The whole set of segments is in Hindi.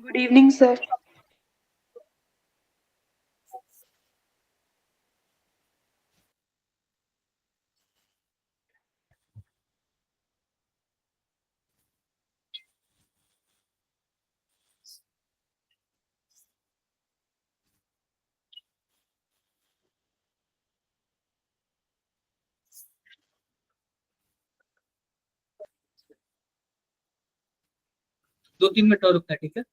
Good evening sir. दो तीन मिनट और रुकना है, ठीक है।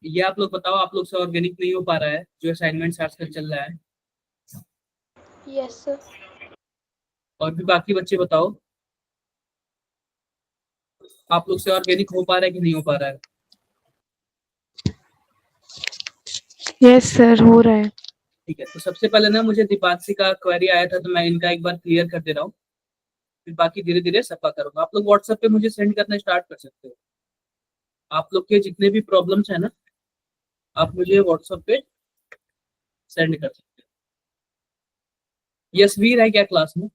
ये आप लोग बताओ, आप लोग से ऑर्गेनिक नहीं हो पा रहा है जो असाइनमेंट आजकल चल रहा है। Yes sir. और भी बाकी बच्चे बताओ, आप लोग से ऑर्गेनिक हो पा रहा है कि नहीं हो पा रहा है। यस सर, हो रहा है। ठीक है, तो सबसे पहले ना मुझे दीपांशी का क्वेरी आया था, तो मैं इनका एक बार क्लियर कर दे रहा हूँ। फिर बाकी धीरे धीरे सफा करूंगा। आप लोग व्हाट्सएप पे मुझे सेंड करना स्टार्ट कर सकते हो। आप लोग के जितने भी प्रॉब्लम्स है ना, आप मुझे व्हाट्सएप पे सेंड कर सकते हो। यशवीर है क्या क्लास में?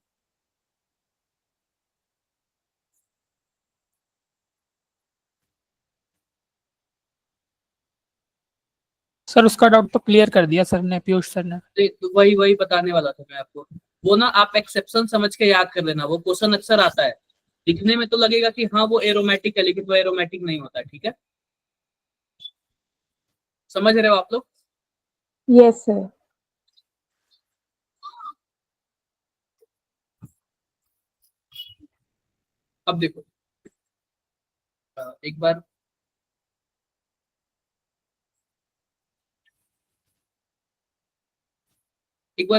सर उसका डाउट तो क्लियर कर दिया सर ने, पीयूष सर ने। तो वही वही बताने वाला था मैं आपको। वो ना आप एक्सेप्शन समझ के याद कर लेना, वो क्वेश्चन अक्सर आता है। दिखने में तो लगेगा कि हाँ वो एरोमेटिक है, लेकिन वो एरोमेटिक नहीं होता, ठीक है। समझ रहे हो आप लोग? Yes sir. अब देखो, एक बार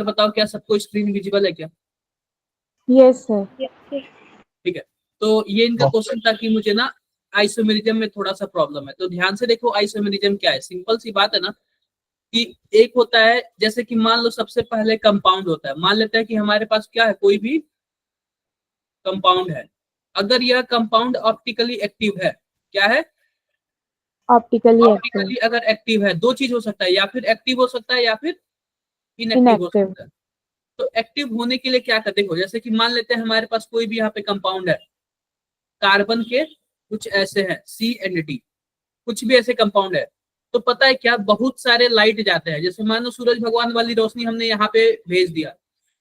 बताओ, क्या सबको स्क्रीन विजिबल है क्या? Yes sir. ठीक है। तो ये इनका क्वेश्चन था कि मुझे ना आइसोमेरिज्म में थोड़ा सा प्रॉब्लम है। तो ध्यान से देखो, आइसोमेरिज्म क्या है। सिंपल सी बात है ना, कि एक होता है, जैसे कि मान लो सबसे पहले कंपाउंड होता है। मान लेते हैं कि हमारे पास क्या है, कोई भी कंपाउंड है। अगर यह कंपाउंड ऑप्टिकली एक्टिव है, क्या है? Optically active. ऑप्टिकली अगर एक्टिव है, दो चीज हो सकता है, या फिर एक्टिव हो सकता है या फिर इनएक्टिव हो इनएक्टिव। सकता है। तो एक्टिव होने के लिए क्या करते हो, जैसे कि मान लेते हैं हमारे पास कोई भी यहाँ पे कंपाउंड है, कार्बन के कुछ ऐसे हैं CND, कुछ भी ऐसे कंपाउंड है। तो पता है क्या, बहुत सारे लाइट जाते हैं। जैसे मान लो सूरज भगवान वाली रोशनी हमने यहाँ पे भेज दिया।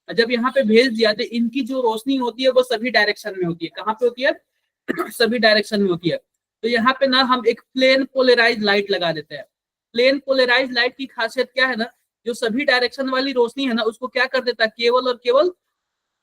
जब यहाँ पे भेज दिया तो इनकी जो रोशनी होती है वो सभी डायरेक्शन में होती है। कहाँ पे होती है? सभी डायरेक्शन में होती है। तो यहाँ पे ना हम एक प्लेन पोलराइज लाइट लगा देते हैं। प्लेन पोलराइज लाइट की खासियत क्या है ना, जो सभी डायरेक्शन वाली रोशनी है ना, उसको क्या कर देता है, केवल और केवल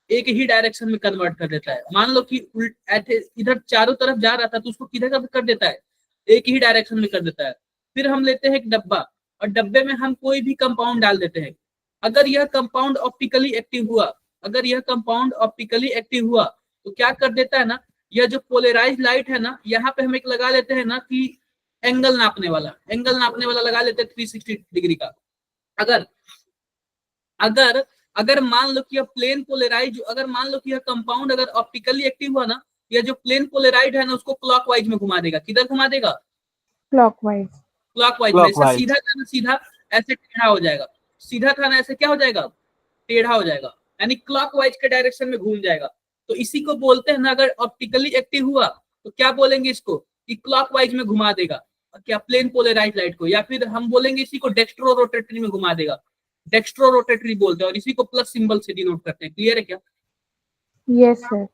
एक ही डायरेक्शन में कन्वर्ट कर देता है। मान लो कि इधर चारों तरफ जा रहा था, तो उसको किधर कर देता है, एक ही डायरेक्शन में कर देता है। फिर हम लेते हैं एक डब्बा, और डब्बे में हम कोई भी कंपाउंड डाल देते हैं। अगर यह कंपाउंड ऑप्टिकली एक्टिव हुआ, अगर यह कंपाउंड ऑप्टिकली एक्टिव हुआ, तो क्या कर देता है ना, यह जो पोलराइज लाइट है ना, यहाँ पे हम एक लगा लेते हैं ना कि एंगल नापने वाला लगा लेते हैं 360 डिग्री का। अगर अगर अगर मान लो कि यह प्लेन पोलराइज, अगर मान लो कि यह कंपाउंड अगर ऑप्टिकली एक्टिव हुआ ना, या जो प्लेन पोलराइड है ना उसको क्लॉकवाइज में घुमा देगा। किधर घुमा देगा? क्लॉकवाइज। क्लॉकवाइज में। ऐसे सीधा था ना, सीधा ऐसे टेढ़ा हो जाएगा, सीधा था ना ऐसे क्या हो जाएगा? टेढ़ा हो जाएगा, यानी क्लॉकवाइज के डायरेक्शन में घूम जाएगा। तो इसी को बोलते हैं ना, अगर ऑप्टिकली एक्टिव हुआ तो क्या बोलेंगे इसको कि क्लॉकवाइज में घुमा देगा, क्या प्लेन पोलराइज लाइट को, या फिर हम बोलेंगे इसी को डेक्स्ट्रो रोटेटरी में घुमा देगा। डेक्स्ट्रो रोटेटरी बोलते हैं और इसी को प्लस सिंबल से डिनोट करते हैं। क्लियर है क्या? Yes sir.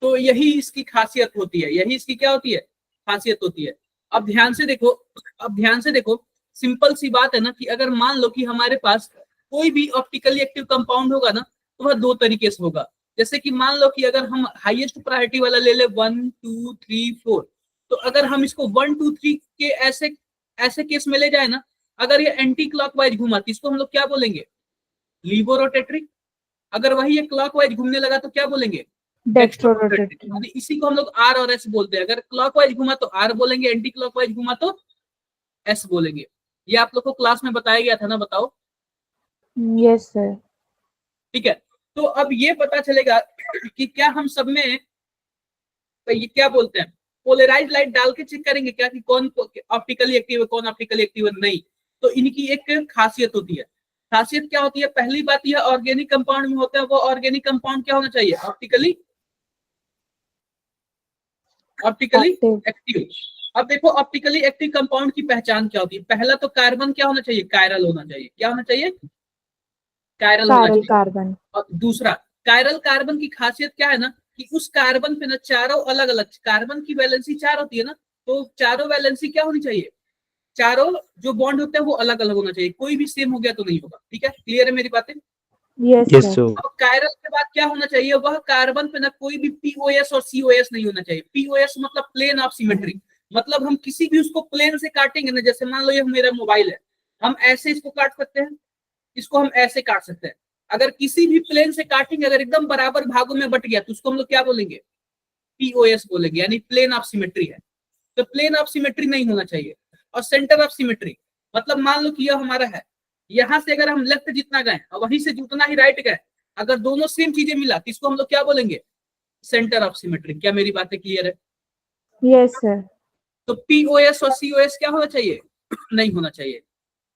तो यही इसकी खासियत होती है, यही इसकी क्या होती है? खासियत होती है। अब ध्यान से देखो, अब ध्यान से देखो, सिंपल सी बात है ना कि अगर मान लो कि हमारे पास कोई भी ऑप्टिकली एक्टिव कंपाउंड होगा ना, तो वह दो तरीके से होगा। जैसे कि मान लो कि अगर हम हाईएस्ट प्रायोरिटी वाला ले ले 1 2 3 4, तो अगर हम इसको 1 2 3 के ऐसे ऐसे केस में ले जाए ना, अगर ये एंटी क्लॉकवाइज घुमाती, इसको हम लोग क्या बोलेंगे? Laevo rotatory. अगर वही ये क्लॉकवाइज घूमने लगा तो क्या बोलेंगे? Dextro rotatory. इसी को हम लोग आर और एस बोलते हैं। अगर क्लॉकवाइज घुमा तो आर बोलेंगे, एंटी क्लॉकवाइज घुमा तो एस बोलेंगे। ये आप लोग को क्लास में बताया गया था ना, बताओ। Yes sir. ठीक है, तो अब ये पता चलेगा कि क्या हम सब में तो ये क्या बोलते हैं, पोलराइज लाइट डाल के चेक करेंगे क्या कि कौन ऑप्टिकली एक्टिव है, कौन ऑप्टिकली एक्टिव है? नहीं। तो इनकी एक खासियत होती है। खासियत क्या होती है? पहली बात यह ऑर्गेनिक कंपाउंड में होता है, वो ऑर्गेनिक कंपाउंड क्या होना चाहिए? Optically active. अब देखो ऑप्टिकली एक्टिव कंपाउंड की पहचान क्या होती है? पहला तो कार्बन क्या होना चाहिए? कायरल होना चाहिए। क्या होना चाहिए? कायरल होना चाहिए। कार्बन। और दूसरा, कायरल कार्बन की खासियत क्या है ना कि उस कार्बन पे ना चारों अलग अलग, कार्बन की वैलेंसी 4 होती है ना, तो चारों वैलेंसी क्या होनी चाहिए? चारों जो बॉन्ड होते हैं वो अलग अलग होना चाहिए। कोई भी सेम हो गया तो नहीं होगा। ठीक है, क्लियर है मेरी बातें? Yes sir. अब कायरल के बाद क्या होना चाहिए? वह कार्बन पे ना कोई भी पीओएस और सीओएस नहीं होना चाहिए। पीओएस मतलब प्लेन ऑफ सिमेट्री, मतलब हम किसी भी उसको प्लेन से काटेंगे ना, जैसे मान लो ये मेरा मोबाइल है, हम ऐसे इसको काट सकते हैं, इसको हम ऐसे काट सकते हैं। अगर किसी भी प्लेन से काटेंगे, अगर एकदम बराबर भागों में बट गया तो उसको हम लोग क्या बोलेंगे? पीओएस बोलेंगे, यानी प्लेन ऑफ सिमेट्री है। तो प्लेन ऑफ सिमेट्री नहीं होना चाहिए। और सेंटर ऑफ सिमेट्री मतलब मान लो कि यह हमारा है, यहां से अगर हम लेफ्ट जितना गए और वहीं से जितना ही राइट गए, अगर दोनों सेम चीजें मिला तो इसको हम लोग क्या बोलेंगे? Centre of symmetry. क्या मेरी बातें क्लियर है? Yes sir. तो पीओएस और सीओएस क्या होना चाहिए? नहीं होना चाहिए।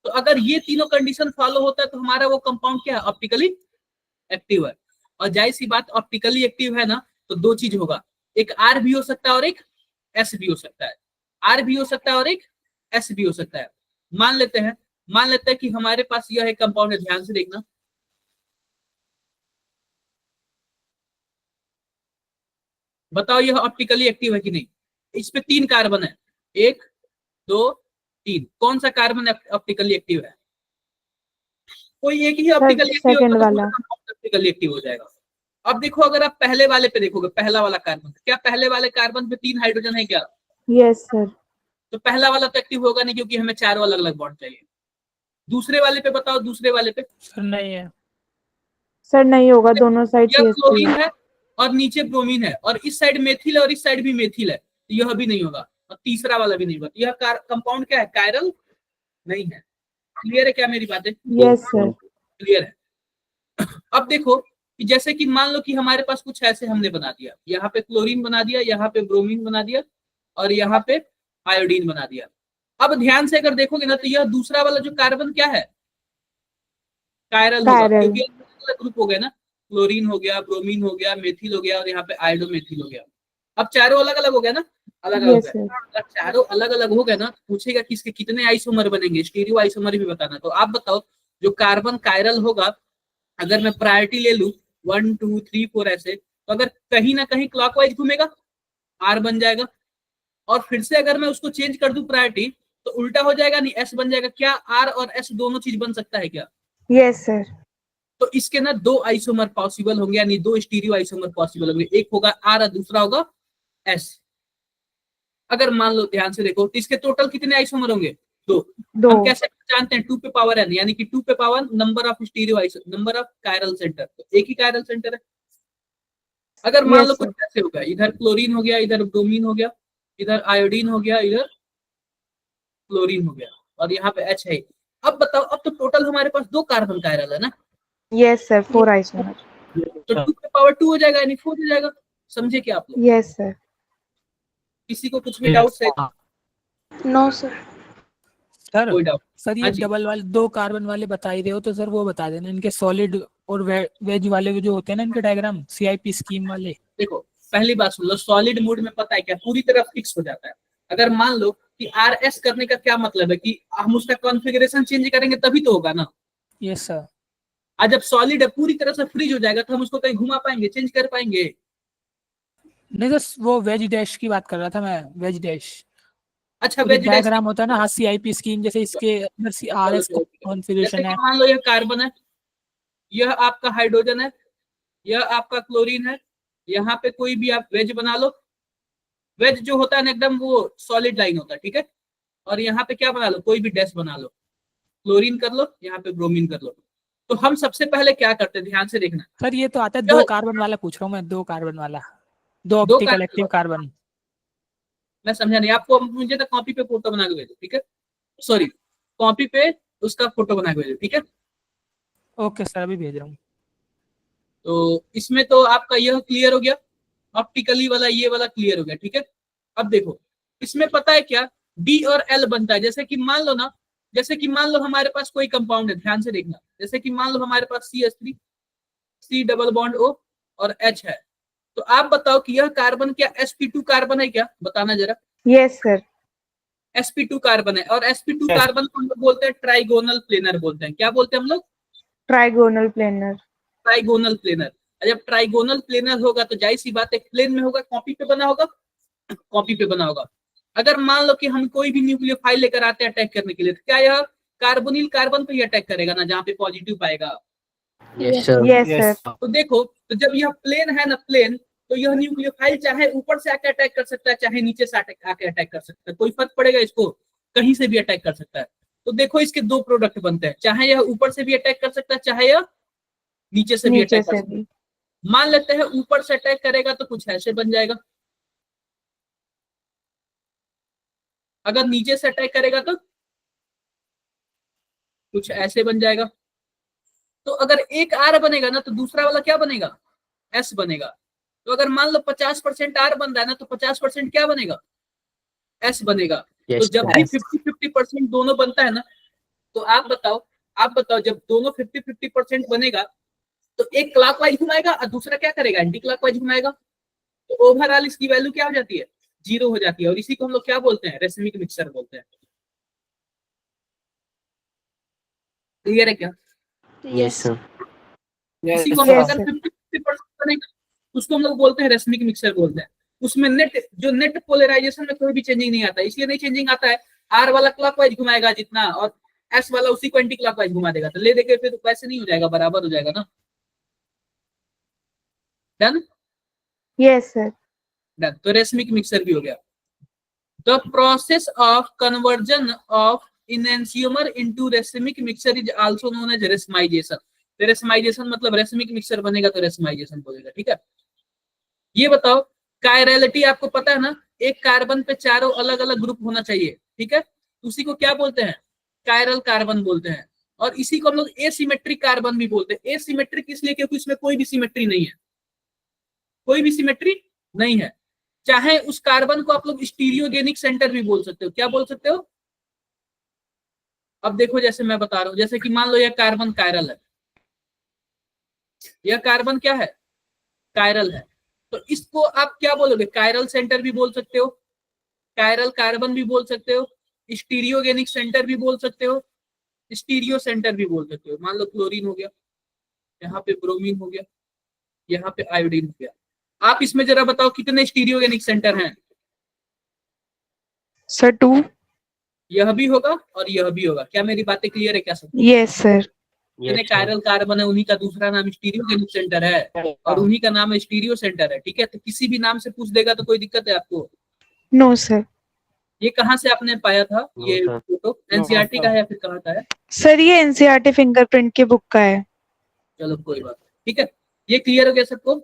तो अगर ये तीनों कंडीशन फॉलो होता है तो हमारा वो कंपाउंड क्या है? ऑप्टिकली एक्टिव है। और जाहिर सी बात, ऑप्टिकली एक्टिव है ना, तो दो चीज होगा, एक आर भी हो सकता है और एक एस भी हो सकता है। आर भी हो सकता है और एक एस भी हो सकता है। मान लेते हैं कि हमारे पास यह एक कंपाउंड है, ध्यान से देखना। बताओ यह ऑप्टिकली एक्टिव है कि नहीं? इस पे 3 कार्बन है, 1 2 3। कौन सा कार्बन ऑप्टिकली एक्टिव है? कोई एक ही ऑप्टिकली एक्टिव सेकंड होगा तो वाला। पूरा कंपाउंड ऑप्टिकली एक्टिव हो जाएगा। अब देखो, अगर आप पहले वाले पे देखोगे, पहला वाला कार्बन, क्या पहले वाले कार्बन पे 3 हाइड्रोजन है क्या? Yes sir. तो पहला वाला तो एक्टिव होगा नहीं, क्योंकि हमें 4 अलग अलग बॉन्ड चाहिए। दूसरे वाले पे बताओ, दूसरे वाले पे सर नहीं है। सर नहीं होगा, दोनों साइड यह CH3 क्लोरीन है। है और नीचे ब्रोमीन है, और इस साइड मेथिल है और इस साइड भी मेथिल है, तो यह भी नहीं होगा और तीसरा वाला भी नहीं होगा। यह कंपाउंड क्या है? कायरल नहीं है। क्लियर है क्या मेरी बातें? Yes sir. क्लियर है। अब देखो कि जैसे कि मान लो कि हमारे पास कुछ ऐसे हमने बना दिया, यहाँ पे क्लोरीन बना दिया, यहाँ पे ब्रोमीन बना दिया और यहाँ पे आयोडीन बना दिया। अब ध्यान से अगर देखोगे ना, तो यह दूसरा वाला जो कार्बन क्या है? कायरल होगा, कायरल। क्योंकि अलग ग्रुप हो गए ना, क्लोरीन हो गया, ब्रोमीन हो गया, मेथिल हो गया और यहाँ पे आयोडो मेथिल हो गया। अब चारों अलग अलग हो गया ना, अलग अलग हो यस गया। सर। अगर चारों अलग अलग हो गए ना, पूछेगा कि इसके कितने आइसोमर बनेंगे, स्टीरियो आइसोमर भी बताना। तो आप बताओ, जो कार्बन कायरल होगा, अगर मैं प्रायोरिटी ले लूं 1 2 3 4 ऐसे, तो अगर कहीं ना कहीं क्लॉकवाइज घूमेगा, आर बन जाएगा। और फिर से अगर मैं उसको चेंज कर दूं प्रायोरिटी, तो उल्टा हो जाएगा, नहीं एस बन जाएगा। क्या आर और एस दोनों चीज बन सकता है क्या? Yes sir. तो इसके ना 2 आइसोमर पॉसिबल होंगे, यानी 2 स्टीरियो आइसोमर पॉसिबल होंगे। एक होगा आर और दूसरा होगा एस। अगर मान लो ध्यान से देखो, तो इसके टोटल कितने आइसोमर होंगे? 2। हम कैसे जानते हैं? 2 पे पावर n, यानी कि 2 पे power number of stereo isomer, number of chiral centre. तो एक ही कायरल सेंटर है। अगर मान लो यस कुछ सर। ऐसे हो गया, इधर क्लोरीन हो गया, इधर ब्रोमीन हो गया, इधर आयोडीन हो गया, इधर क्लोरीन हो गया और यहाँ पे H है। अब बताओ, अब तो टोटल हमारे पास 2 कार्बन कायरल है ना, यस सर, 4 आइसोमर। तो 2 पे पावर 2 हो जाएगा यानी 4 हो जाएगा। समझे क्या आप लोग? Yes sir. किसी को कुछ भी डाउट है? No sir. सर कोई डाउट? सर ये हाँ जी। डबल वाले 2 कार्बन वाले बता ही रहे हो, तो सर वो बता देना इनके सॉलिड और वेज वाले जो होते हैं ना इनके डायग्राम CIP स्कीम वाले। देखो पहली बात सुन लो, सॉलिड मोड में पता है क्या पूरी तरह फिक्स हो जाता है। अगर मान लो कि RS करने का क्या मतलब है कि हम उसका कॉन्फ़िगरेशन चेंज करेंगे तभी तो होगा ना। Yes sir. आज जब सॉलिड है पूरी तरह से फ्रीज हो जाएगा तो हम उसको कहीं घुमा पाएंगे, चेंज कर पाएंगे? नहीं सर वो वेज डैश की बात कर रहा था मैं, वेज डैश। अच्छा वो जो वेज डैश। डायग्राम होता है ना, हाँ CIP स्कीम जैसे इसके अंदर RS जैसे कॉन्फ़िगरेशन कि है। मान लो यह कार्बन है, यह आपका हाइड्रोजन है, यह आपका क्लोरीन है, यहाँ पे कोई भी आप वेज बना लो। वेज जो होता है ना एकदम वो सॉलिड लाइन होता है, ठीक है। और यहाँ पे क्या बना लो, कोई भी डैश बना लो, क्लोरीन कर लो, यहाँ पे ब्रोमीन कर लो। तो हम सबसे पहले क्या करते हैं, ध्यान से देखना। सर ये तो आता है 2 यह कार्बन वाला पूछ रहा हूँ मैं, 2 कार्बन वाला, 2 दो ऑप्टिकल एक्टिव कार्बन, कार्बन। मैं समझा नहीं आपको, मुझे तो कॉपी पे फोटो बना के भेजो, ठीक है। सॉरी, कॉपी पे उसका फोटो बना के भेजो, ठीक है। ओके सर अभी भेज रहा हूँ। तो इसमें तो आपका यह क्लियर हो गया, ऑप्टिकली वाला ये वाला क्लियर हो गया, ठीक है। अब देखो इसमें पता है क्या, डी और एल बनता है। जैसे कि मान लो ना, जैसे कि मान लो हमारे पास कोई कंपाउंड है, ध्यान से देखना। जैसे कि मान लो हमारे पास CH3, C double bond O और H है। तो आप बताओ कि यह कार्बन क्या sp2 कार्बन है क्या, बताना जरा। Yes sir. sp2 कार्बन है, और sp2 कार्बन को हम लोग बोलते हैं ट्राइगोनल प्लेनर बोलते हैं। क्या बोलते हैं हम लोग? Trigonal planar. Trigonal planar. जब ट्राइगोनल प्लेनर होगा तो जाहिर सी बात है प्लेन में होगा, कॉपी पे बना होगा, कॉपी पे बना होगा। अगर मान लो कि हम कोई भी न्यूक्लियोफाइल लेकर आते हैं अटैक करने के लिए, तो क्या यह कार्बोनिल कार्बन पे ही अटैक करेगा ना, जहाँ पे पॉजिटिव पाएगा? Yes sir. तो देखो, तो जब यह प्लेन है ना, प्लेन, तो यह न्यूक्लियोफाइल चाहे ऊपर से आके अटैक कर सकता है, चाहे नीचे से आके अटैक कर सकता है, कोई फर्क पड़ेगा इसको, कहीं से भी अटैक कर सकता है। तो देखो इसके 2 प्रोडक्ट बनते हैं, चाहे यह ऊपर से भी अटैक कर सकता है, चाहे यह नीचे से भी नीचे अटैक कर से सकता है। भी। मान लेते हैं ऊपर से अटैक करेगा तो कुछ ऐसे बन जाएगा, अगर नीचे से अटैक करेगा तो कुछ ऐसे बन जाएगा। तो अगर एक R बनेगा ना तो दूसरा वाला क्या बनेगा, S बनेगा। तो अगर मान लो 50% R बन रहा है ना, तो 50% क्या बनेगा, S बनेगा। तो जब भी 50-50% दोनों बनता है ना, तो आप बताओ जब दोनों 50-50% बनेगा तो एक क्लॉकवाइज घुमाएगा और दूसरा क्या करेगा, एंटी क्लॉकवाइज घुमाएगा। तो ओवरऑल इसकी वैल्यू क्या हो जाती है, 0 हो जाती है। और इसी को हम लोग क्या बोलते हैं, रेसिमिक मिक्सचर बोलते हैं। क्लियर है क्या? Yes sir. इसी को Yes, अगर sir. 50-50% बनेगा उसको हम लोग बोलते हैं रेसिमिक मिक्सचर बोलते हैं। उसमें नेट पोलराइजेशन में कोई भी चेंजिंग नहीं आता है। इसलिए नहीं चेंजिंग आता है, R वाला क्लॉकवाइज घुमाएगा जितना, और S वाला उसी को एंटी क्लॉकवाइज घुमा देगा, तो ले देके फिर वैसे नहीं हो जाएगा, बराबर हो जाएगा ना। Done Yes, sir. डन। तो रेसिमिक मिक्सचर भी हो गया। The process of conversion of enantiomer into racemic mixture is also known as racemisation. Racemisation मतलब रेसिमिक मिक्सचर बनेगा तो रेसमाइजेशन बोलेगा, ठीक है। ये बताओ, कायरलिटी आपको पता है ना, एक कार्बन पे चारों अलग अलग ग्रुप होना चाहिए, ठीक है। उसी को क्या बोलते हैं, कायरल कार्बन बोलते हैं। और इसी को हम लोग एसिमेट्रिक कार्बन भी बोलते हैं। एसिमेट्रिक इसलिए क्योंकि इसमें कोई भी सिमेट्री नहीं है, कोई भी सिमेट्री नहीं है। चाहे उस कार्बन को आप लोग स्टीरियोजेनिक सेंटर भी बोल सकते हो। क्या बोल सकते हो? अब देखो जैसे मैं बता रहा हूं, जैसे कि मान लो यह कार्बन कायरल है, यह कार्बन क्या है, कायरल है। तो इसको आप क्या बोलोगे, कायरल सेंटर भी बोल सकते हो, कायरल कार्बन भी बोल सकते हो, स्टीरियोजेनिक सेंटर भी बोल सकते हो, स्टीरियो सेंटर भी बोल सकते हो। मान लो क्लोरीन हो गया, यहाँ पे ब्रोमीन हो गया, यहाँ पे आयोडीन हो गया। आप इसमें जरा बताओ कितने स्टीरियोजेनिक सेंटर हैं? Sir, 2. यह भी होगा और यह भी होगा। क्या मेरी बातें क्लियर है क्या सब? Yes, sir. जितने कायरल कार्बन है उन्हीं का दूसरा नाम स्टीरियोजेनिक सेंटर है और उन्हीं का नाम स्टीरियो सेंटर है, ठीक है। तो किसी भी नाम से पूछ देगा तो कोई दिक्कत है आपको? No, sir. ये कहाँ से आपने पाया था ये फोटो, एनसीईआरटी का है या फिर कहाँ का है? सर ये एनसीईआरटी फिंगरप्रिंट की बुक का है। चलो कोई बात नहीं, ठीक है। ये क्लियर हो गया सबको?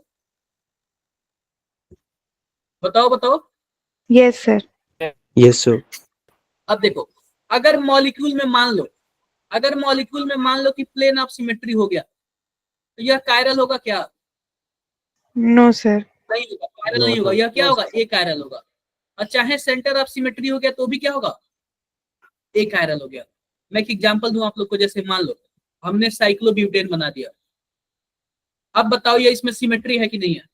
बताओ बताओ। Yes sir. Yes sir. अब देखो, अगर मॉलिक्यूल में मान लो कि प्लेन ऑफ सिमेट्री हो गया, तो यह कायरल होगा क्या? No sir. नहीं होगा, कायरल नहीं होगा। यह क्या होगा? ए कायरल होगा। और चाहे सेंटर ऑफ सिमेट्री हो गया तो भी क्या होगा? ए कायरल हो गया। मैं एक एग्जांपल दूं आप लोग को, जैसे मान लो हमने साइक्लोब्यूटेन बना दिया, अब बताओ ये इसमें सिमेट्री है कि नहीं है?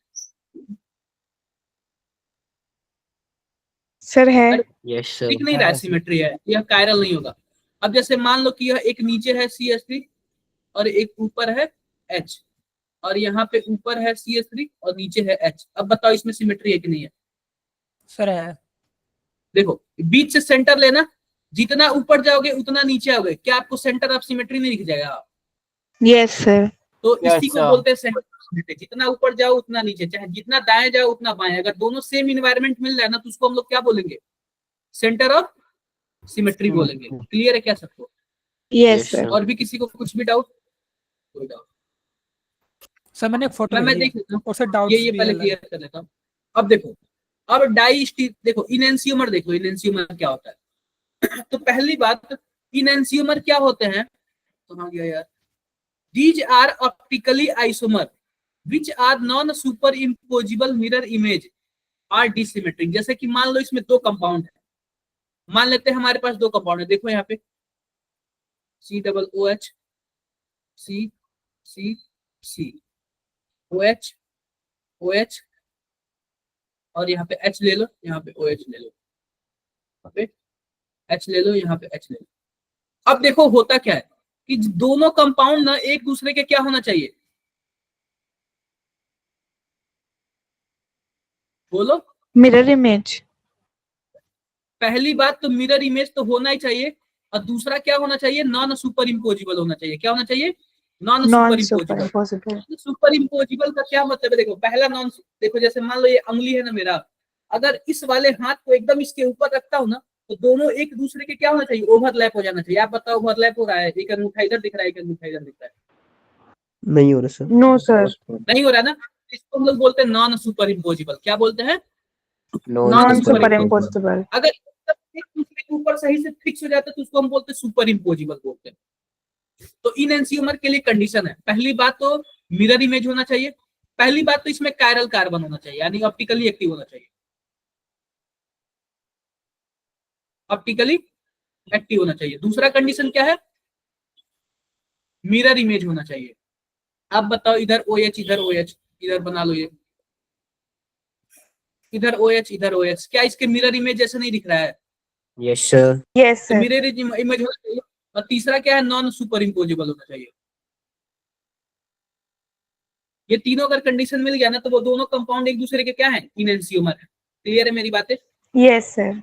सर है। Yes sir. दिख नहीं रहा है सिमेट्री है, यह कायरल नहीं होगा। अब जैसे मान लो कि यह एक नीचे है CH3 और एक ऊपर है H, और यहाँ पे ऊपर है CH3 और नीचे है H। अब बताओ इसमें सिमेट्री है कि नहीं है? सर है। देखो बीच से सेंटर लेना, जितना ऊपर जाओगे उतना नीचे आओगे, क्या आपको सेंटर ऑफ सिमेट्री नहीं दिख जाएगा? Yes sir. तो इसी को बोलते हैं सेंटर ऑफ सिमेट्री। जितना ऊपर जाओ उतना नीचे, चाहे जितना दाएं जाओ उतना बाएं, अगर दोनों सेम इन्वायरमेंट मिल रहा है ना तो उसको हम लोग क्या बोलेंगे? सेंटर ऑफ सिमेट्री बोलेंगे। क्लियर है क्या सबको? Yes sir. और भी किसी को कुछ भी डाउट? कोई डाउट? सर मैंने फोटो मैं देख लेता हूँ, और सर डाउट ये पहले क्लियर कर लेता हूँ। अब देखो, अब देखो इनएंसियोमर, देखो इनएंसियोमर क्या होता है। तो पहली बात, इनएंसियोमर क्या होते हैं? कहाँ गया यार? These are optically isomer which are non superimposable mirror image are dissymmetric। जैसे कि मान लो इसमें दो कंपाउंड है, मान लेते हैं हमारे पास दो कंपाउंड है, देखो यहाँ पे COOH C C C OH OH, और यहाँ पे H ले लो, यहाँ पे OH ले लो, यहाँ पे H ले लो, यहाँ पे H ले लो। अब देखो होता क्या है कि दोनों कंपाउंड ना एक दूसरे के क्या होना चाहिए? बोलो। Mirror image. पहली बात तो मिरर इमेज तो होना ही चाहिए, और दूसरा क्या होना चाहिए? नॉन सुपर इम्पोजिबल होना चाहिए। क्या होना चाहिए? Non non super super imposable. Impossible. Super imposable का क्या मतलब है? देखो पहला नॉन, देखो जैसे मान लो ये अंगुली है ना मेरा, अगर इस वाले हाथ को एकदम इसके ऊपर रखता हूं ना तो दोनों एक दूसरे के क्या होना चाहिए? ओवरलैप हो जाना चाहिए। आप बताओ ओवरलैप हो रहा है? एक अंगूठा इधर दिख रहा है, एक अंगूठा इधर दिख रहा है, नहीं हो रहा सर। No sir. नहीं हो रहा ना? इसको हम लोग बोलते हैं नॉन सुपर इम्पोजिबल। क्या बोलते हैं? Non super impossible. अगर एक दूसरे के ऊपर सही से फिक्स हो जाता है तो उसको हम बोलते हैं सुपर इम्पोजिबल बोलते हैं। तो इन एंसियोमर के लिए कंडीशन है, पहली बात तो मिरर इमेज होना चाहिए, पहली बात तो इसमें कायरल कार्बन होना चाहिए, यानी ऑप्टिकली एक्टिव होना चाहिए, ऑप्टिकली एक्टिव होना चाहिए। दूसरा कंडीशन क्या है? मिरर इमेज होना चाहिए। अब बताओ, इधर OH इधर OH, इधर बना लो ये, इधर OH इधर OH, क्या इसके मिरर इमेज जैसे नहीं दिख रहा है? Yes sir. यस तो सर। मिरर इमेज होना चाहिए। और तीसरा क्या है? नॉन सुपर इम्पोजिबल होना चाहिए। ये तीनों अगर कंडीशन मिल गया ना तो वो दोनों कंपाउंड एक दूसरे के क्या है? इनएंसियोमर है। क्लियर है मेरी बातें? Yes sir.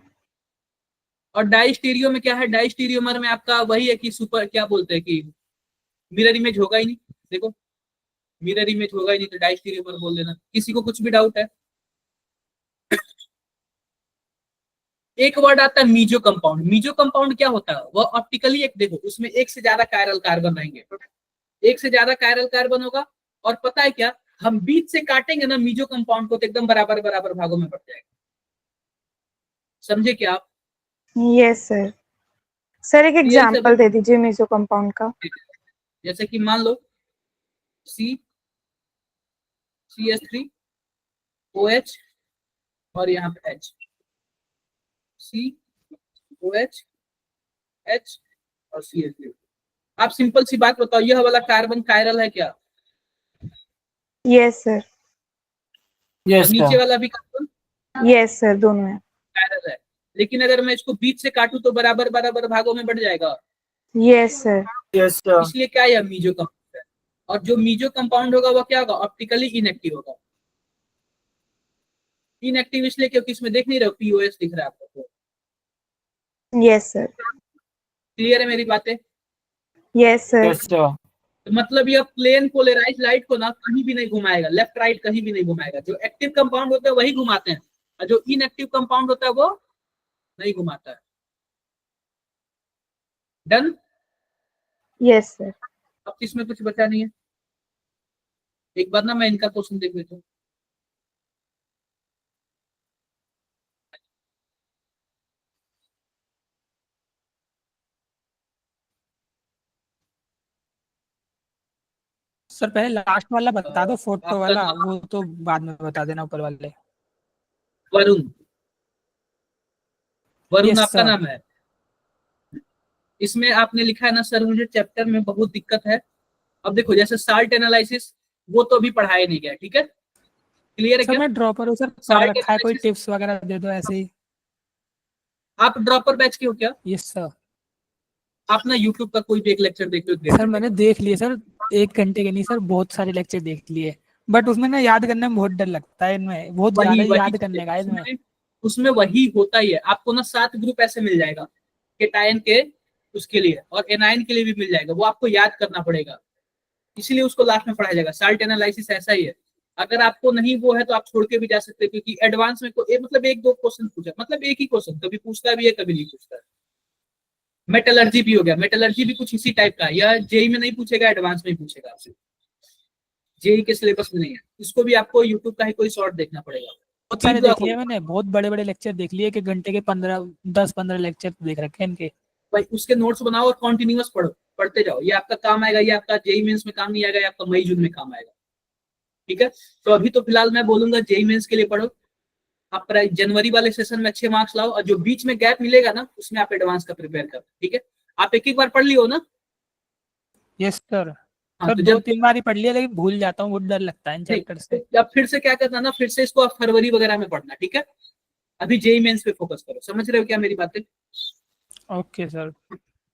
और डाइस्टीरियो में क्या है? डाइस्टीरियोमर में आपका वही है कि सुपर, क्या बोलते हैं कि मिरर इमेज होगा ही नहीं। देखो मिरर इमेज होगा ही नहीं तो डाइस्टीरियोमर बोल देना। किसी को कुछ भी डाउट है? एक वर्ड आता है मीजो कंपाउंड। मीजो कंपाउंड क्या होता है? वह ऑप्टिकली एक, देखो उसमें एक से ज्यादा कायरल कार्बन रहेंगे, एक से ज्यादा कायरल कार्बन होगा, और पता है क्या, हम बीच से काटेंगे ना मीजो कंपाउंड को तो एकदम बराबर बराबर भागों में बढ़ जाएगा। समझे क्या आप? Yes sir. सर एक यही सब एग्जांपल दे दीजिए मीजो कंपाउंड का। जैसे कि मान लो CH3 OH और यहाँ पे H, COH H और CH3। आप सिंपल सी बात बताओ, यह वाला कार्बन कायरल है क्या? Yes sir. और नीचे वाला भी कार्बन यस सर, दोनों है। कायरल है, लेकिन अगर मैं इसको बीच से काटूं तो बराबर बराबर भागों में बढ़ जाएगा। Yes sir. इसलिए क्या यह मीजो कंपाउंड है। और जो मीजो कंपाउंड होगा वह क्या होगा? ऑप्टिकली इनएक्टिव होगा। इनएक्टिव इसलिए क्योंकि इसमें देख नहीं रहे हो, POS दिख रहा है आपको। Yes sir. क्लियर है मेरी बातें? Yes sir. तो मतलब यह प्लेन पोलराइज लाइट को ना कहीं भी नहीं घुमाएगा, लेफ्ट राइट कहीं भी नहीं घुमाएगा। जो एक्टिव कंपाउंड होता है वही घुमाते हैं, और जो इनएक्टिव कंपाउंड होता है वो नहीं घुमाता है। डन? Yes sir. अब इसमें कुछ बचा नहीं है। एक बार ना मैं इनका क्वेश्चन देख लेता हूँ। सर पहले लास्ट वाला बता दो, फोटो आपका वाला, नाम वो तो बाद में बता देना, ऊपर वाले। वरुण, वरुण यस आपका सर। नाम है। इसमें आपने लिखा है ना सर मुझे चैप्टर में बहुत दिक्कत है। अब देखो जैसे साल्ट एनालिसिस वो तो अभी पढ़ाया नहीं गया, ठीक है, क्लियर है सर क्या? मैं ड्रॉपर हूँ सर, पढ़ साल्ट रखा है, कोई एनालिसिस, टिप्स वगैरह दे दो ऐसे ही। आप ड्रॉपर बैच के हो क्या? Yes sir. आप ना यूट्यूब का कोई भी एक लेक्चर देख लो 1.5 सर घंटे मैंने का। देख लिए सर, 1 घंटे के नहीं सर, बहुत सारे लेक्चर देख लिए, बट उसमें ना याद करने में बहुत डर लगता है, इनमें बहुत वही ज्यादा वही याद चीज है करने का है इसमें। उसमें, उसमें वही होता ही है। आपको ना 7 ग्रुप ऐसे मिल जाएगा केटायन के, उसके लिए और एनायन के लिए भी मिल जाएगा, वो आपको याद करना पड़ेगा, इसीलिए उसको लास्ट में पढ़ाया जाएगा। साल्ट एनालिसिस ऐसा ही है, अगर आपको नहीं वो है तो आप छोड़ के भी जा सकते हैं, क्योंकि एडवांस में मतलब एक दो क्वेश्चन पूछा, मतलब एक ही क्वेश्चन कभी पूछता भी है कभी नहीं पूछता है। मेटलर्जी भी हो गया, मेटलर्जी भी कुछ इसी टाइप का है, यह जेई में नहीं पूछेगा, एडवांस में ही पूछेगा आपसे, जेई के सिलेबस में नहीं है। इसको भी आपको यूट्यूब का ही कोई शॉर्ट देखना पड़ेगा। बहुत पी सारे ब्लॉक देख हो लिए गया मैंने, बहुत बड़े बड़े लेक्चर देख लिए, 1 घंटे के 10-15 लेक्चर देख रखे हैं इनके। भाई, उसके नोट्स बनाओ और कॉन्टिन्यूअस पढ़ो, पढ़ते जाओ, ये आपका काम आएगा, ये आपका जेई मेंस में काम नहीं आएगा, ये आपका मई जून में काम आएगा, ठीक है। तो अभी तो फिलहाल मैं बोलूंगा जेई मेंस के लिए पढ़ो, आप जनवरी वाले सेशन में अच्छे मार्क्स लाओ, और जो बीच में गैप मिलेगा ना उसमें आप एडवांस का प्रिपेयर करो, ठीक है। आप एक एक बार पढ़ लियो ना। Yes sir. हाँ सर तो दो जब तीन बार ही पढ़ लिया, लेकिन भूल जाता हूँ, बहुत डर लगता है इन नहीं, चैप्टर से। तो अब फिर से क्या करना ना, फिर से इसको आप फरवरी वगैरह में पढ़ना, ठीक है। अभी जेई मेंस पे फोकस करो, समझ रहे हो क्या मेरी बातें? Okay sir.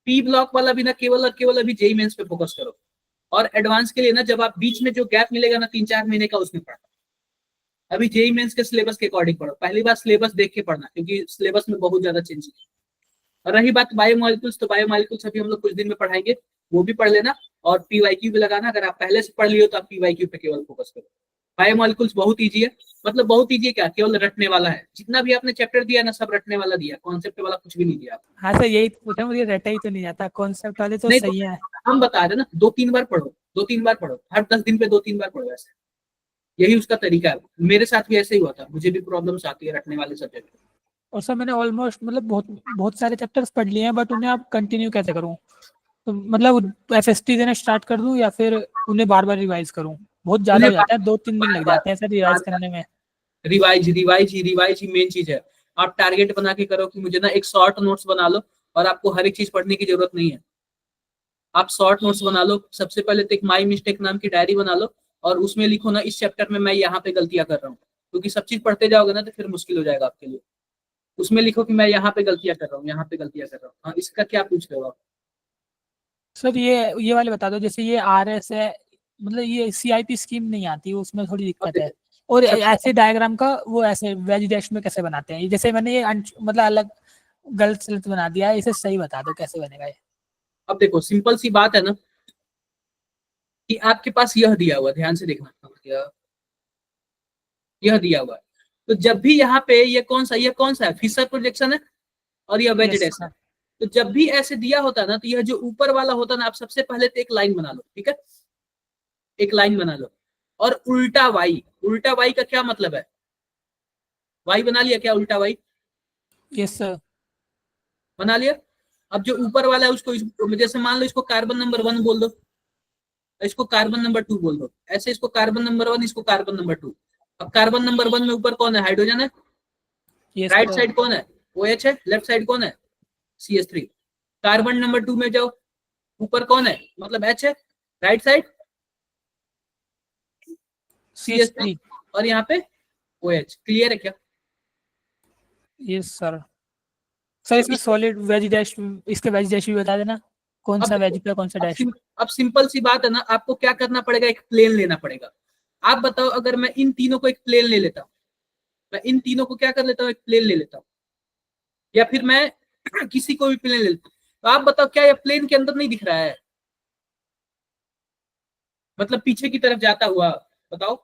पी ब्लॉक वाला भी ना केवल और केवल अभी जेई मेंस पे फोकस करो, और एडवांस के लिए ना जब आप बीच में जो गैप मिलेगा ना 3-4 महीने का, उसमें पढ़ना। अभी जेई मेंस के सिलेबस के अकॉर्डिंग पढ़ो, पहली बार सिलेबस देख के पढ़ना, क्योंकि सिलेबस में बहुत ज्यादा चेंज है। और रही बात बायोमोलिक्यूल्स, तो बायोमोलिक्यूल्स अभी हम लोग कुछ दिन में पढ़ाएंगे, वो भी पढ़ लेना, और पीवाईक्यू भी लगाना। अगर आप पहले से पढ़ लियो तो आप पीवाईक्यू पे केवल फोकस करो। बायोमोलिक्यूल्स बहुत ईजी है, मतलब बहुत ईजी है क्या, केवल रटने वाला है, जितना भी आपने चैप्टर दिया ना सब रटने वाला दिया, कॉन्सेप्ट वाला कुछ भी नहीं दिया। हाँ सर, यही तो पूछा, मुझे रटा ही तो नहीं जाता, कॉन्सेप्ट वाले तो नहीं तो सही है। हम बता रहे ना, 2-3 बार पढ़ो, 2-3 बार पढ़ो, हर 10 दिन पे 2-3 बार पढ़ो, ऐसे यही उसका तरीका है। मेरे साथ भी ऐसे ही हुआ था, मुझे भी प्रॉब्लम्स आती है रटने वाले सब्जेक्ट। और सर मैंने ऑलमोस्ट मतलब बहुत बहुत सारे चैप्टर्स पढ़ लिए हैं, बट उन्हें आप कंटिन्यू कैसे करूँ? तो मतलब एफएसटी देना स्टार्ट कर दूं, या फिर उन्हें बार बार रिवाइज करूं? बहुत ज्यादा उन्हें हो जाता है, 2-3 दिन बार लग बार जाते हैं सर बार रिवाइज बार करने में। रिवाइज ही मेन चीज है। आप टारगेट बना के करो कि मुझे ना एक शॉर्ट नोट्स बना लो, और आपको हर एक चीज पढ़ने की जरूरत नहीं है। आप शॉर्ट नोट्स बना लो, सबसे पहले तो एक माई मिस्टेक नाम की डायरी बना लो, और उसमें लिखो ना इस चैप्टर में मैं यहाँ पे गलतियां कर रहा हूँ, क्योंकि सब चीज पढ़ते जाओगे ना तो फिर मुश्किल हो जाएगा आपके लिए। उसमें लिखो कि मैं यहाँ पे गलतियां कर रहा हूँ, यहाँ पे गलतियां कर रहा हूँ। हाँ, इसका क्या पूछ रहे हो आप? सर ये वाले बता दो, जैसे ये आरएस है, मतलब ये सीआईपी स्कीम नहीं आती, उसमें थोड़ी अब दिक्कत है। देखो, और सबसे ऐसे डायग्राम का वो ऐसे वेज डैश में कैसे बनाते हैं, जैसे मैंने ये मतलब अलग गलत सलत बना दिया है, इसे सही बता दो कैसे बनेगा ये। अब देखो सिंपल सी बात है ना, कि आपके पास यह दिया हुआ, ध्यान से देखना, यह दिया हुआ है। तो जब भी यहाँ पे ये कौन सा है, फिशर प्रोजेक्शन है, और यह वेज यस डैश है। सर। तो जब भी ऐसे दिया होता है ना, तो यह जो ऊपर वाला होता है ना, आप सबसे पहले तो एक लाइन बना लो, ठीक है, एक लाइन बना लो। और उल्टा वाई का क्या मतलब है? वाई बना लिया क्या? उल्टा वाई यस सर। बना लिया। अब जो ऊपर वाला है उसको जैसे मान लो इसको कार्बन नंबर 1 बोल दो, इसको कार्बन नंबर 2 बोल दो, ऐसे इसको कार्बन नंबर 1, इसको कार्बन नंबर 2। अब कार्बन नंबर 1 में ऊपर कौन है? हाइड्रोजन है। Yes right sir. साइड कौन है? OH है। लेफ्ट साइड कौन है? CH3। कार्बन नंबर 2 में जाओ, ऊपर कौन है? मतलब H है। Right side CH3, CH3। और यहाँ पे OH। क्लियर है क्या? Yes sir. सर तो इसमें इस सॉलिड वेज डैश, इसके वेज डैश भी बता देना, कौन अब सा देखो, वेज पे कौन सा अब डैश। सिम, अब सिंपल सी बात है ना, आपको क्या करना पड़ेगा, एक प्लेन लेना पड़ेगा। आप बताओ, अगर मैं इन तीनों को एक प्लेन ले लेता हूँ, मैं इन तीनों को क्या कर लेता हूँ, एक प्लेन ले लेता हूँ, या फिर मैं किसी को भी प्लेन ले लेता हूँ, तो आप बताओ क्या यह प्लेन के अंदर नहीं दिख रहा है? मतलब पीछे की तरफ जाता हुआ, बताओ।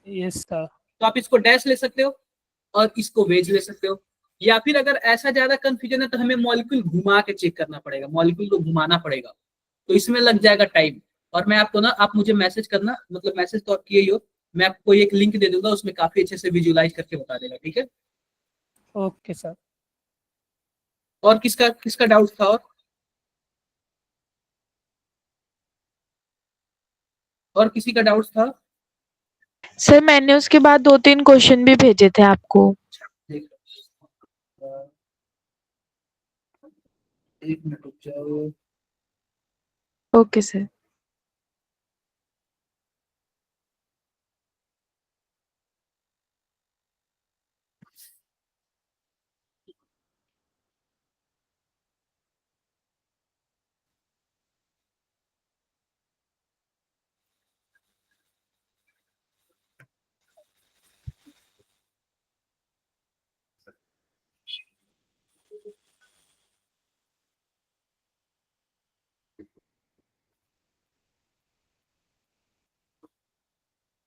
Yes sir. तो आप इसको डैश ले सकते हो, और इसको वेज ले सकते हो। या फिर अगर ऐसा ज्यादा कंफ्यूजन है तो हमें मॉलिक्यूल घुमा के चेक करना पड़ेगा, मॉलिक्यूल को घुमाना पड़ेगा, तो इसमें लग जाएगा टाइम। और मैं आपको ना, आप मुझे मैसेज करना, मतलब मैसेज तो आप किए ही हो, मैं आपको एक लिंक दे दूंगा, उसमें काफी अच्छे से विजुअलाइज करके बता देगा, ठीक है। Okay sir. और किसका किसका डाउट था? और और किसी का डाउट था? सर मैंने उसके बाद 2-3 क्वेश्चन भी भेजे थे आपको। देख एक मिनट रुक जाओ। Okay sir.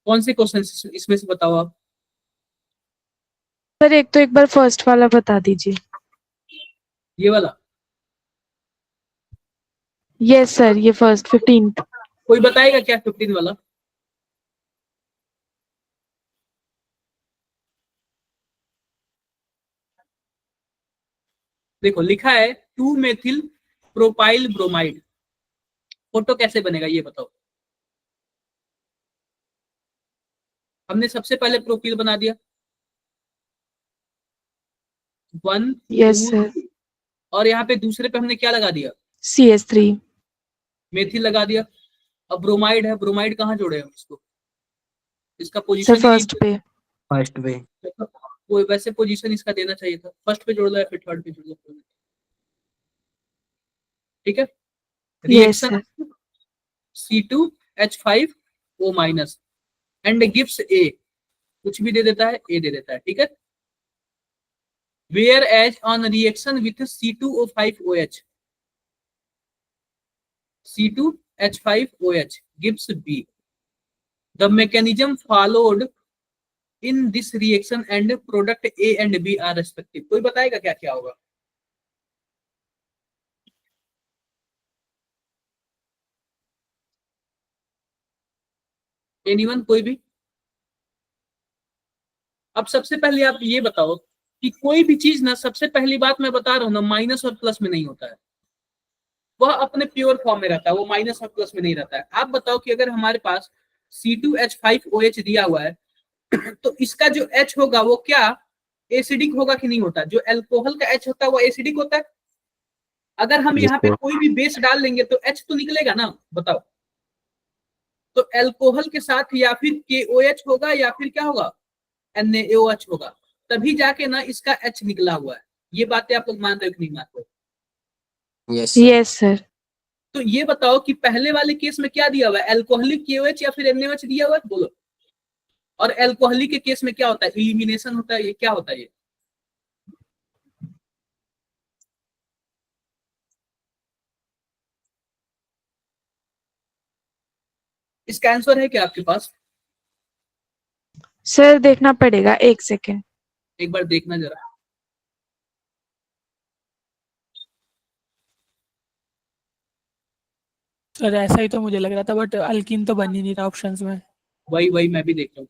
कौन से क्वेश्चन इसमें से बताओ आप? सर एक तो एक बार फर्स्ट वाला बता दीजिए। ये वाला? यस सर, ये फर्स्ट 15th। कोई बताएगा क्या 15 वाला? देखो लिखा है 2 मेथिल प्रोपाइल ब्रोमाइड। फोटो कैसे बनेगा ये बताओ। हमने सबसे पहले प्रोपील बना दिया 1 यस 2 सर। 3। और यहाँ पे दूसरे पे हमने क्या लगा दिया? CS3। मेथिल लगा दिया। अब ब्रोमाइड है, ब्रोमाइड कहाँ जोड़े हम इसको? इसका सर पोजीशन फर्स्ट पे। फर्स्ट पे। वो वैसे पोजीशन इसका देना चाहिए था, फर्स्ट पे जोड़ लो या फिर थर्ड पे जोड़ लो। ठीक है। Yes reaction sir. C2H5O minus and gives A। कुछ भी दे देता है, A दे देता है। ठीक है। Whereas on reaction with C2O5OH, C2H5OH gives B. The mechanism followed in this reaction and product A and B are respective. कोई बताएगा क्या क्या होगा? एनीवन? कोई भी? अब सबसे पहले आप ये बताओ कि कोई भी चीज ना, सबसे पहली बात मैं बता रहा हूं ना, माइनस और प्लस में नहीं होता है। वह अपने प्योर फॉर्म में रहता है, वो माइनस और प्लस में नहीं रहता है। आप बताओ कि अगर हमारे पास C2H5OH दिया हुआ है तो इसका जो H होगा वो क्या एसिडिक होगा कि नहीं होता? जो एल्कोहल का H होता है वो एसिडिक होता है। अगर हम Yes, यहाँ पे sir. कोई भी बेस डाल देंगे तो H तो निकलेगा ना, बताओ। तो एल्कोहल के साथ या फिर KOH होगा या फिर क्या होगा, NaOH होगा, तभी जाके ना इसका H निकला हुआ है। ये बातें आप लोग मान रहे हो कि नहीं मान रहे हो? Yes, sir. Yes sir. तो ये बताओ कि पहले वाले केस में क्या दिया हुआ है, एल्कोहलिक KOH या फिर NaOH दिया हुआ है, बोलो। और एल्कोहलिक के केस में क्या होता है, इलिमिनेशन होता है। ये क्या होता है? ये इसका आंसर है क्या आपके पास? सर देखना पड़ेगा, 1 सेकेंड। एक बार देखना जरा। सर ऐसा ही तो मुझे लग रहा था, बट अल्कीन तो बन ही नहीं रहा ऑप्शंस में। वही वही मैं भी देख रहा हूँ।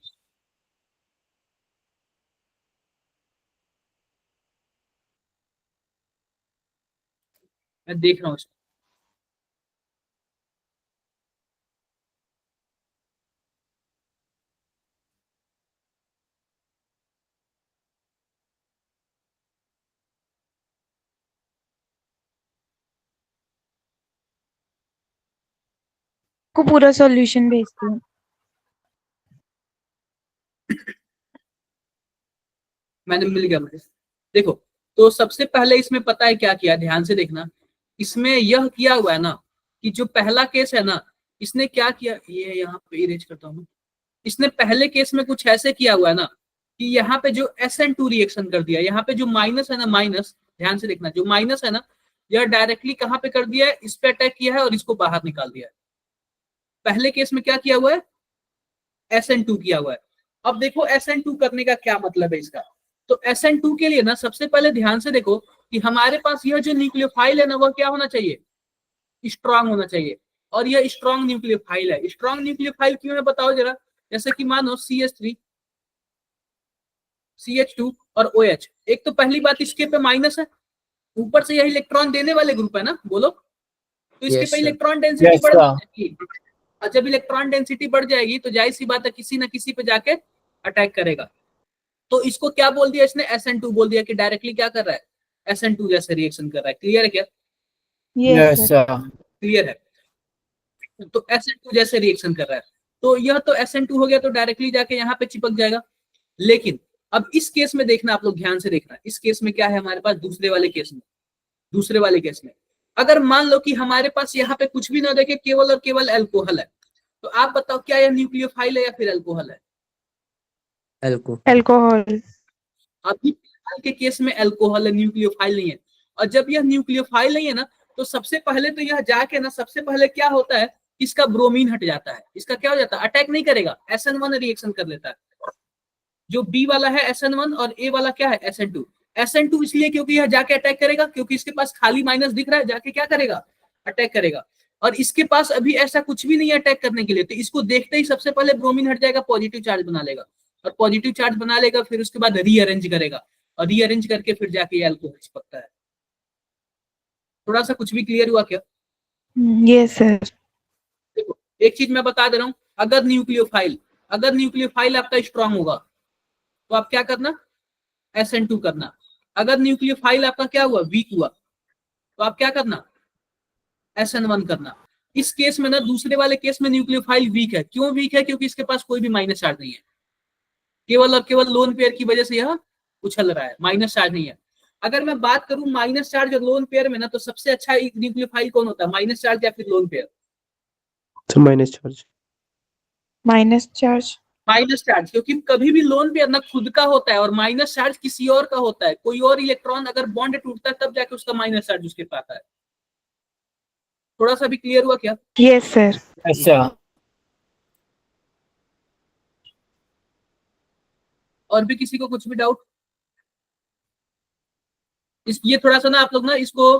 मैं देख रहा हूँ इसको। को पूरा सॉल्यूशन भेजती हूँ। मैंने मिल गया मुझे। देखो तो सबसे पहले इसमें पता है क्या किया, ध्यान से देखना। इसमें यह किया हुआ है ना कि जो पहला केस है ना, इसने क्या किया, ये यहाँ पे इरेज करता हूँ। इसने पहले केस में कुछ ऐसे किया हुआ है ना कि यहाँ पे जो SN2 रिएक्शन कर दिया, यहाँ पे जो माइनस है ना, माइनस ध्यान से देखना, जो माइनस है ना यह डायरेक्टली कहाँ पे कर दिया है, इस पे अटैक किया है और इसको बाहर निकाल दिया है। पहले केस में क्या किया हुआ है, SN2 किया हुआ है। अब देखो SN2 करने का क्या मतलब है इसका। तो SN2 के लिए ना सबसे पहले ध्यान से देखो कि हमारे पास यह जो न्यूक्लियोफाइल है ना वह क्या होना चाहिए, स्ट्रांग होना चाहिए। और यह स्ट्रांग न्यूक्लियोफाइल है। स्ट्रांग न्यूक्लियोफाइल क्यों है बताओ जरा। जैसे कि मानो CH3 CH2 और OH। एक तो पहली बात इसके पे माइनस है, ऊपर से यह इलेक्ट्रॉन देने वाले ग्रुप है ना, बोलो। तो इसके Yes, पे sir. इलेक्ट्रॉन डेंसिटी बढ़ जाएगी। और जब इलेक्ट्रॉन डेंसिटी बढ़ जाएगी तो जाहिर सी बात है किसी ना किसी पे जाके अटैक करेगा। तो इसको क्या बोल दिया इसने, SN2 बोल दिया कि डायरेक्टली क्या कर रहा है, SN2 जैसे रिएक्शन कर रहा है। क्लियर है क्या? Yes sir. क्लियर है। तो SN2 जैसे रिएक्शन कर रहा है, तो यह तो SN2 हो गया, तो डायरेक्टली जाके यहाँ पे चिपक जाएगा। लेकिन अब इस केस में देखना, आप लोग ध्यान से देखना, इस केस में क्या है हमारे पास, दूसरे वाले केस में अगर मान लो कि हमारे पास यहाँ पे कुछ भी ना देखे, केवल और केवल अल्कोहल है, तो आप बताओ क्या यह न्यूक्लियोफाइल है या फिर अल्कोहल है? एल्को अल्कोहल। अभी फिलहाल के केस में अल्कोहल है, न्यूक्लियोफाइल नहीं है। और जब यह न्यूक्लियोफाइल नहीं है ना, तो सबसे पहले तो यह जाके ना, सबसे पहले क्या होता है, इसका ब्रोमीन हट जाता है। इसका क्या हो जाता है, अटैक नहीं करेगा, SN1 रिएक्शन कर लेता है। जो बी वाला है SN1 और ए वाला क्या है SN2। SN2 इसलिए क्योंकि यह जाके अटैक करेगा, क्योंकि इसके पास खाली माइनस दिख रहा है, जाके क्या करेगा, अटैक करेगा। और इसके पास अभी ऐसा कुछ भी नहीं है अटैक करने के लिए, तो इसको देखते ही सबसे पहले ब्रोमीन हट जाएगा, पॉजिटिव चार्ज बना लेगा। और पॉजिटिव चार्ज बना लेगा, फिर उसके बाद रीअरेंज करेगा, और रीअरेंज करके फिर जाके ये अल्कोहल चिपकता है। थोड़ा सा कुछ भी क्लियर हुआ क्या? Yes sir. देखो एक चीज मैं बता दे रहा हूँ, अगर न्यूक्लियोफाइल आपका स्ट्रांग होगा तो आप क्या करना, SN2 करना। अगर न्यूक्लियोफाइल आपका क्या हुआ, वीक हुआ, तो आप क्या करना, SN1 करना। इस केस में ना, दूसरे वाले केस में न्यूक्लियोफाइल वीक है। क्यों वीक है? क्योंकि इसके पास कोई भी माइनस चार्ज नहीं है, केवल और केवल लोन पेयर की वजह से यह उछल रहा है, माइनस चार्ज नहीं है। अगर मैं बात करूं माइनस चार्ज और लोन पेयर में ना, तो सबसे अच्छा न्यूक्लियोफाइल कौन होता है, माइनस चार्ज या फिर लोन पेयर? तो minus charge. Minus charge. Minus charge, क्योंकि कभी भी लोन पेयर ना खुद का होता है और माइनस चार्ज किसी और का होता है। कोई और इलेक्ट्रॉन अगर बॉन्ड टूटता है तब जाके उसका माइनस चार्ज उसके पास आता है। थोड़ा सा भी क्लियर हुआ क्या? Yes sir. अच्छा। और भी किसी को कुछ भी डाउट? ये थोड़ा सा ना आप लोग ना इसको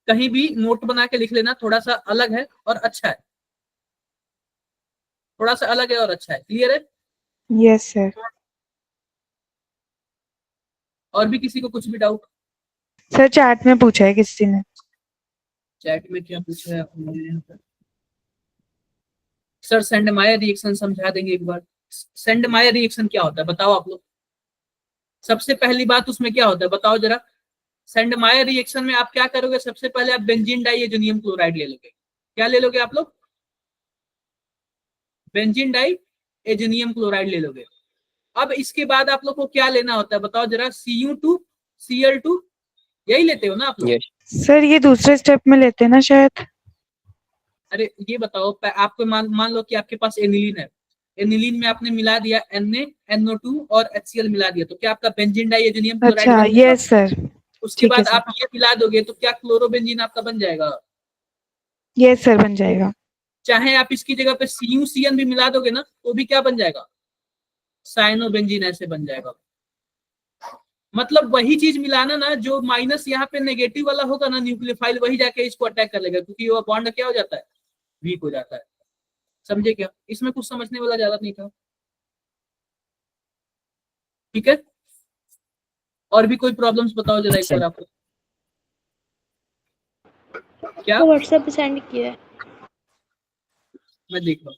कहीं भी नोट बना के लिख लेना, थोड़ा सा अलग है और अच्छा है, थोड़ा सा अलग है और अच्छा है। क्लियर है? Yes sir. और भी किसी को कुछ भी डाउट? सर चैट में पूछा है किसी ने। चैट में क्या पूछा है आपने? सर सेंडमायर रिएक्शन समझा देंगे एक बार। सेंडमायर रिएक्शन क्या होता है बताओ आप लोग। सबसे पहली बात उसमें क्या होता है बताओ जरा। सेंडमायर रिएक्शन में आप क्या करोगे, सबसे पहले आप बेंजीन डाइएजोनियम क्लोराइड ले लोगे। क्या ले लोगे आप लोग? बेंजीन डाइएजोनियम क्लोराइड ले लोगे। अब इसके बाद आप लोग को क्या लेना होता है बताओ जरा, Cu2 Cl2, यही लेते हो ना आप लोग? यस। सर ये दूसरे स्टेप में लेते हैं ना शायद। अरे ये बताओ, आपको मान लो कि आपके पास एनिलीन है, एनिलीन में आपने मिला दिया NaNO2 और HCl मिला दिया, तो क्या आपका बेंजीन डाइएजोनियम क्लोराइड अच्छा बन गया? Yes sir. उसके ठीक है बाद सर। आप ये मिला दोगे तो क्या क्लोरोबेंजीन आपका बन जाएगा? यस सर बन जाएगा। चाहे आप इसकी जगह पे CuCN भी मिला दोगे ना, तो भी क्या बन जाएगा, साइनोबेंजीन ऐसे बन जाएगा। मतलब वही चीज मिलाना ना, जो माइनस यहाँ पे नेगेटिव वाला होगा ना न्यूक्लियोफाइल, वही जाके इसको अटैक कर लेगा, क्योंकि वो बॉन्ड क्या हो जाता है, वीक हो जाता है। समझे क्या? इसमें कुछ समझने वाला ज्यादा नहीं था। ठीक है, और भी कोई प्रॉब्लम्स बताओ जरा एक बार आप। क्या? व्हाट्सएप पे सेंड किया है। मैं देख रहा हूँ।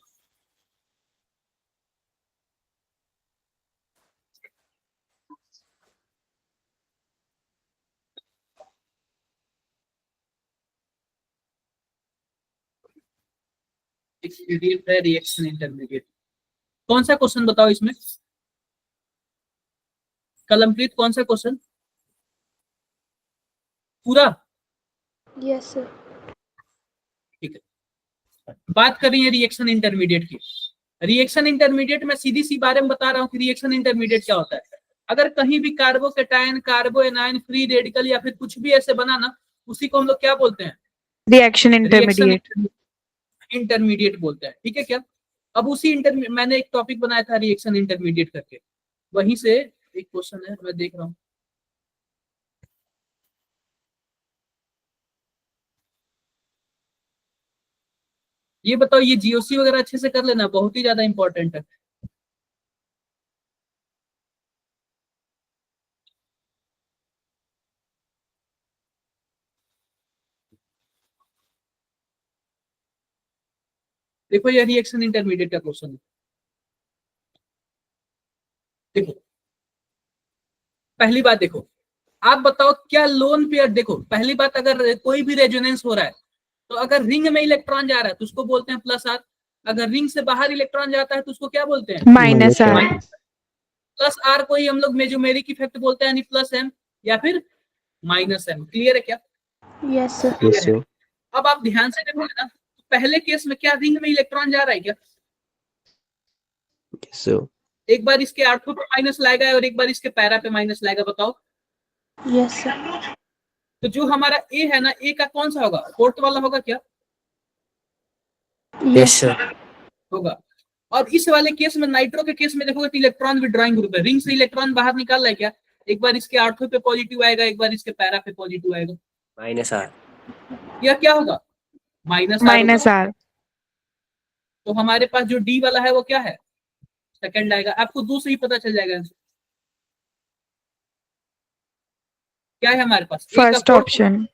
PDF है रिएक्शन इंटरमीडिएट। कौन सा क्वेश्चन बताओ इसमें, कलमप्रीत कौन सा क्वेश्चन पूरा? Yes sir. ठीक है, बात कर रही है रिएक्शन इंटरमीडिएट की। रिएक्शन इंटरमीडिएट में सीधी सी बारे में बता रहा हूँ कि रिएक्शन इंटरमीडिएट क्या होता है। अगर कहीं भी कार्बोकेटायन, कार्बो एनायन, फ्री रेडिकल या फिर कुछ भी ऐसे बना ना, उसी को हम लोग क्या बोलते हैं, रिएक्शन रिएक्शन इंटरमीडिएट। इंटरमीडिएट बोलते हैं। ठीक है क्या? अब उसी मैंने एक टॉपिक बनाया था रिएक्शन इंटरमीडिएट करके, वहीं से एक क्वेश्चन है, मैं देख रहा हूँ। ये बताओ, ये जीओसी वगैरह अच्छे से कर लेना, बहुत ही ज्यादा इंपॉर्टेंट है। देखो ये रिएक्शन इंटरमीडिएट का क्वेश्चन है। देखो पहली बात, देखो आप बताओ क्या लोन पेयर, देखो पहली बात, अगर कोई भी रेजोनेंस हो रहा है तो अगर रिंग में इलेक्ट्रॉन जा रहा है तो उसको बोलते हैं प्लस आर, अगर रिंग से बाहर इलेक्ट्रॉन जाता है तो उसको क्या बोलते हैं? Minus are. प्लस आर को ही हम लोग मेजोमेरिक इफेक्ट बोलते हैं, यानी प्लस एम या फिर माइनस एम। क्लियर है क्या? Yes, sir. Yes, sir. अब आप ध्यान से देखोगे ना, तो पहले केस में क्या रिंग में इलेक्ट्रॉन जा रहा है क्या? Yes, sir. एक बार इसके आर्थो पे माइनस लाएगा और एक बार इसके पैरा पे माइनस लाएगा, बताओ। Yes, sir. तो जो हमारा ए है ना, ए का कौन सा होगा? फोर्थ वाला होगा क्या? Yes, sir. होगा। और इस वाले केस में, नाइट्रो के केस में देखोगे तो इलेक्ट्रॉन विड्रॉइंग ग्रुप है, रिंग से इलेक्ट्रॉन बाहर निकाल रहा है क्या? एक बार इसके आर्थो पे पॉजिटिव आएगा, एक बार इसके पैरा पे पॉजिटिव आएगा, Minus R. यह क्या होगा? Minus minus R. तो हमारे पास जो डी वाला है वो क्या है? सेकंड आएगा। आपको दो से ही पता चल जाएगा आंसर। क्या है हमारे पास? A का फर्स्ट fourth ऑप्शन।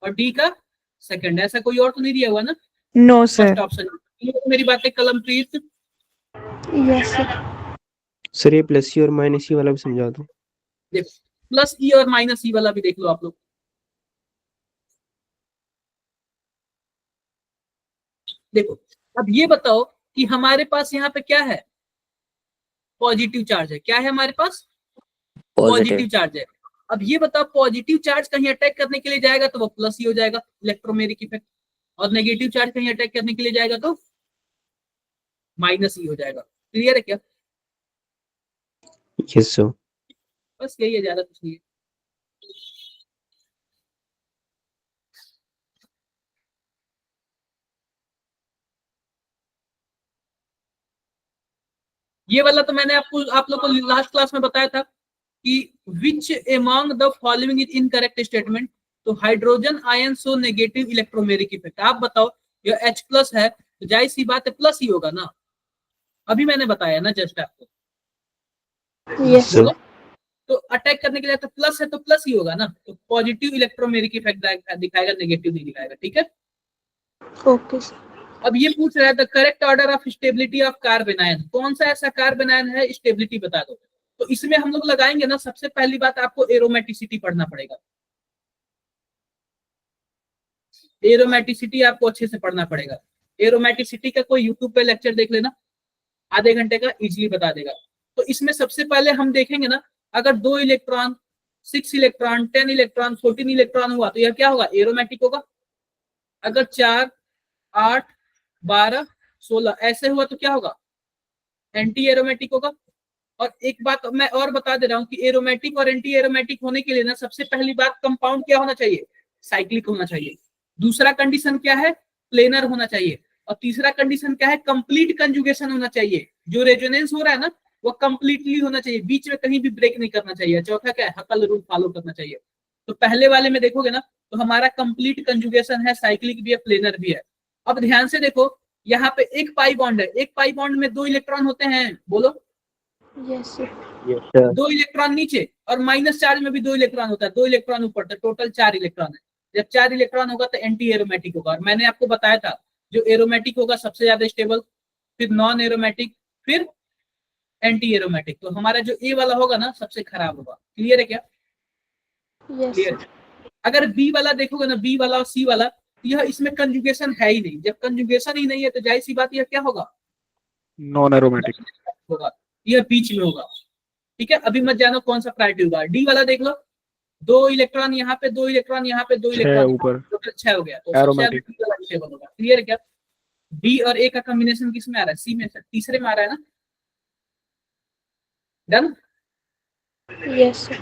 और डी का सेकंड, ऐसा कोई और तो नहीं दिया हुआ ना? No first sir. ऑप्शन। मेरी बातें कलमप्रीत, Yes, sir. सर ये प्लस सी और माइनस सी वाला भी समझा दो। देखो प्लस ई और माइनस ई वाला भी देख लो आप लोग। देखो अब ये बताओ कि हमारे पास यहाँ पे क्या है? पॉजिटिव चार्ज है। क्या है हमारे पास? पॉजिटिव चार्ज है। अब ये बताओ, पॉजिटिव चार्ज कहीं अटैक करने के लिए जाएगा तो वो प्लस ही हो जाएगा, इलेक्ट्रोमेरिक इफेक्ट, और नेगेटिव चार्ज कहीं अटैक करने के लिए जाएगा तो माइनस ही हो जाएगा। क्लियर है क्या? Yes, sir. बस यही है, ज्यादा कुछ नहीं है। ये वाला तो मैंने आप लोग को लास्ट क्लास में बताया था कि which among the following is incorrect statement. तो hydrogen ion show negative electromeric effect. आप बताओ, ये H प्लस है तो जाहिर सी बात है प्लस ही होगा ना, अभी मैंने बताया ना जस्ट आपको। Yes, sir. बोलो। तो अटैक करने के लिए तो प्लस है तो प्लस ही होगा ना, तो पॉजिटिव इलेक्ट्रोमेरिक इफेक्ट दिखाएगा, नेगेटिव नहीं दिखाएगा। ठीक है। Okay, sir. अब ये पूछ रहा है the correct order of stability of carbon ion, कौन सा ऐसा कार्बन आयन है, स्टेबिलिटी बता दो। तो इसमें हम लोग लगाएंगे ना, सबसे पहली बात आपको एरोमेटिसिटी पढ़ना पड़ेगा। एरोमेटिसिटी आपको अच्छे से पढ़ना पड़ेगा। एरोमेटिसिटी का कोई यूट्यूब पे लेक्चर देख लेना, आधे घंटे का, इजीली बता देगा। तो इसमें सबसे पहले हम देखेंगे ना, अगर 2 इलेक्ट्रॉन, 6 इलेक्ट्रॉन, 10 इलेक्ट्रॉन, 14 इलेक्ट्रॉन हुआ तो यह क्या होगा? एरोमेटिक होगा। अगर 4, 8, 12, 16 ऐसे हुआ तो क्या होगा? एंटी एरोमेटिक होगा। और एक बात मैं और बता दे रहा हूं कि एरोमेटिक और एंटी एरोमेटिक होने के लिए ना, सबसे पहली बात कंपाउंड क्या होना चाहिए? साइक्लिक होना चाहिए। दूसरा कंडीशन क्या है? प्लेनर होना चाहिए। और तीसरा कंडीशन क्या है? कंप्लीट कंजुगेशन होना चाहिए। जो रेजोनेंस हो रहा है ना, वो कंप्लीटली होना चाहिए, बीच में कहीं भी ब्रेक नहीं करना चाहिए। चौथा क्या है? हकल रूल फॉलो करना चाहिए। तो पहले वाले में देखोगे ना, तो हमारा कंप्लीट कंजुगेशन है, साइक्लिक भी है, प्लेनर भी है। अब ध्यान से देखो, यहाँ पे एक पाई बॉन्ड है, एक पाई बॉन्ड में 2 इलेक्ट्रॉन होते हैं, बोलो। Yes, sir. Yes, sir. 2 electron नीचे, और माइनस चार्ज में भी 2 इलेक्ट्रॉन होता है, 2 इलेक्ट्रॉन ऊपर, तो टोटल 4 इलेक्ट्रॉन है। जब 4 इलेक्ट्रॉन होगा तो एंटी एरोमेटिक होगा। और मैंने आपको बताया था, जो एरोमेटिक होगा सबसे ज्यादा स्टेबल, फिर नॉन एरोमेटिक, फिर एंटी एरोमेटिक। तो हमारा जो ए वाला होगा ना, सबसे खराब होगा। क्लियर है क्या? Yes, clear. sir. अगर बी वाला देखोगे ना, बी वाला और सी वाला, तो यह इसमें कंजुगेशन है ही नहीं। जब कंजुगेशन ही नहीं है तो जाहिर सी बात यह क्या होगा? नॉन एरोमेटिक होगा, यह बीच में होगा। ठीक है, अभी मत जानो कौन सा प्रायोरिटी होगा। डी वाला देख लो, 2 इलेक्ट्रॉन यहाँ पे, 2 इलेक्ट्रॉन यहाँ पे, 2 इलेक्ट्रॉन ऊपर, टोटल 6 हो गया। तो सबसे एरोमेटिक। ज्यादा D वाला स्टेबल होगा। क्लियर है क्या? बी और ए का कॉम्बिनेशन किस में आ रहा है? सी में, तीसरे में आ रहा है ना। डन। Yes, sir.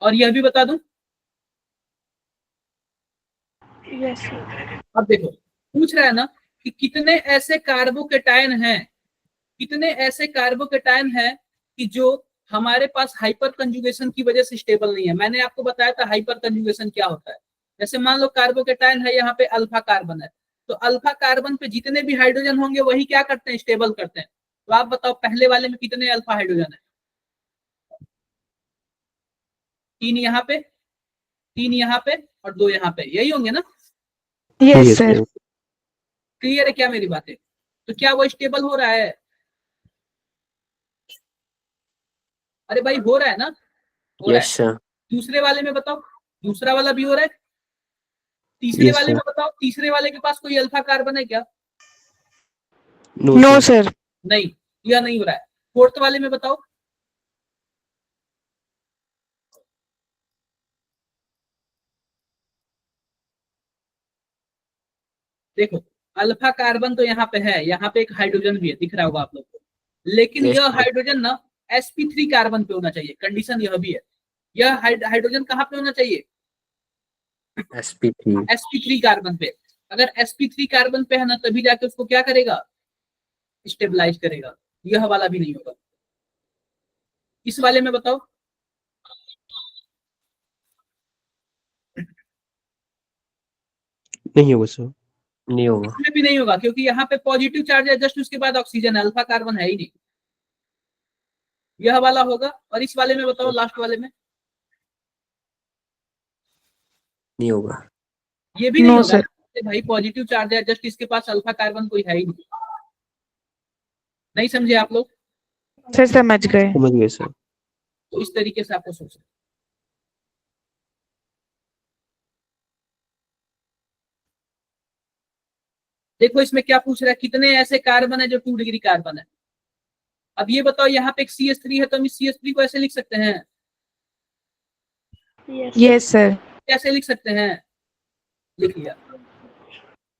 और यह भी बता दूं, Yes, sir. अब देखो पूछ रहा है ना कि कितने ऐसे कार्बोकेटायन हैं, कितने ऐसे कार्बोकेटायन हैं कि जो हमारे पास हाइपर कंजुगेशन की वजह से स्टेबल नहीं है। मैंने आपको बताया था हाइपर कंजुगेशन क्या होता है। जैसे मान लो कार्बोकेटायन है, यहाँ पे अल्फा कार्बन है, तो अल्फा कार्बन पे जितने भी हाइड्रोजन होंगे वही क्या करते हैं? स्टेबल करते हैं। तो आप बताओ पहले वाले में कितने अल्फा हाइड्रोजन है? 3 यहाँ पे, 3 यहाँ पे और 2 यहाँ पे, यही होंगे ना। Yes Yes, sir. sir. Clear है क्या मेरी बातें? तो क्या वो स्टेबल हो रहा है? अरे भाई हो रहा है ना, हो रहा Yes, है। sir. दूसरे वाले में बताओ, दूसरा वाला भी हो रहा है। तीसरे Yes, वाले sir. में बताओ, तीसरे वाले के पास कोई अल्फा कार्बन है क्या? No, no sir. सर। नहीं, यह नहीं हो रहा है। फोर्थ वाले में बताओ, देखो अल्फा कार्बन तो यहाँ पे है, यहाँ पे एक हाइड्रोजन भी है, दिख रहा होगा आप लोग को, लेकिन Yes, यह sir. हाइड्रोजन ना sp3 कार्बन पे होना चाहिए। कंडीशन यह भी है, यह हाइड्रोजन कहाँ पे होना चाहिए? sp3. sp3 कार्बन पे। अगर sp3 कार्बन पे है ना, तभी जाके उसको क्या करेगा? स्टेबलाइज करेगा। यह वाला भी नहीं होगा। इस वाले में बताओ, नहीं होगा सर। नहीं होगा. इसमें भी नहीं होगा, क्योंकि यहाँ पे पॉजिटिव चार्ज है, जस्ट उसके बाद ऑक्सीजन है, अल्फा कार्बन है ही नहीं। यह वाला होगा। और इस वाले में बताओ, लास्ट वाले में, नहीं होगा. ये भी नहीं नो होगा सर। ना। भाई पॉजिटिव चार्ज है, जस्ट इसके पास अल्फा कार्बन कोई है ही नहीं। नहीं समझे आप लोग? सर समझ गए। समझ गए सर। तो इस तरीके से आपको सोचना। देखो इसमें क्या पूछ रहा है, कितने ऐसे कार्बन है जो 2 डिग्री कार्बन है। अब ये बताओ, यहाँ पे एक CH3 है, तो हम इस CH3 को ऐसे लिख सकते हैं। Yes. Yes sir. कैसे लिख सकते हैं? लिख लिया।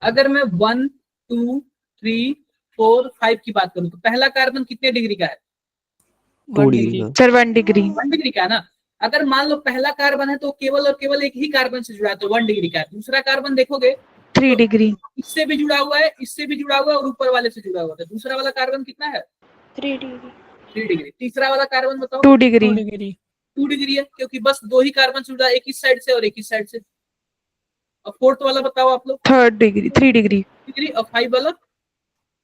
अगर मैं 1 2 3 4 5 की बात करूं, तो पहला कार्बन कितने डिग्री का है? 2 1 डिग्री डिग्री। का। Sir 1 degree. 1 डिग्री का है ना। अगर मान लो पहला कार्बन है तो केवल और केवल एक ही कार्बन से जुड़ा है, तो 1 डिग्री का है। दूसरा कार्बन देखोगे 3 डिग्री। इससे भी जुड़ा हुआ है, इससे भी जुड़ा हुआ है, और ऊपर वाले से जुड़ा हुआ है। दूसरा वाला कार्बन कितना है? 3 degree. 3 डिग्री। तीसरा वाला कार्बन बताओ। 2 डिग्री। 2 डिग्री। 2 डिग्री है, क्योंकि बस 2 ही कार्बन से जुड़ा है, एक इस साइड से और एक इस साइड से। और फोर्थ वाला बताओ आप लोग। 3 डिग्री। 3 डिग्री। डिग्री। और 5 वाला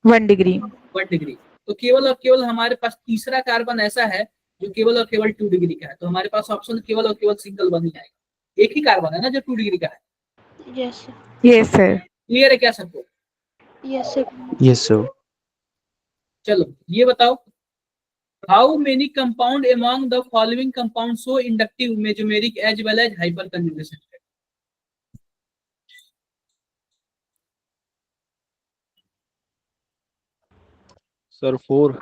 1 डिग्री। 1 डिग्री। तो केवल और केवल हमारे पास तीसरा कार्बन ऐसा है जो केवल और केवल 2 डिग्री का है। तो हमारे पास ऑप्शन केवल और केवल सिंगल वन ही आएगा। एक ही कार्बन है ना जो 2 डिग्री का है। Yes, sir. Yes sir. Clear है क्या सबको? Yes, sir. Yes sir. चलो ये बताओ, how many compound among the following compound show inductive mesomeric as well as hyperconjugation? Sir, 4.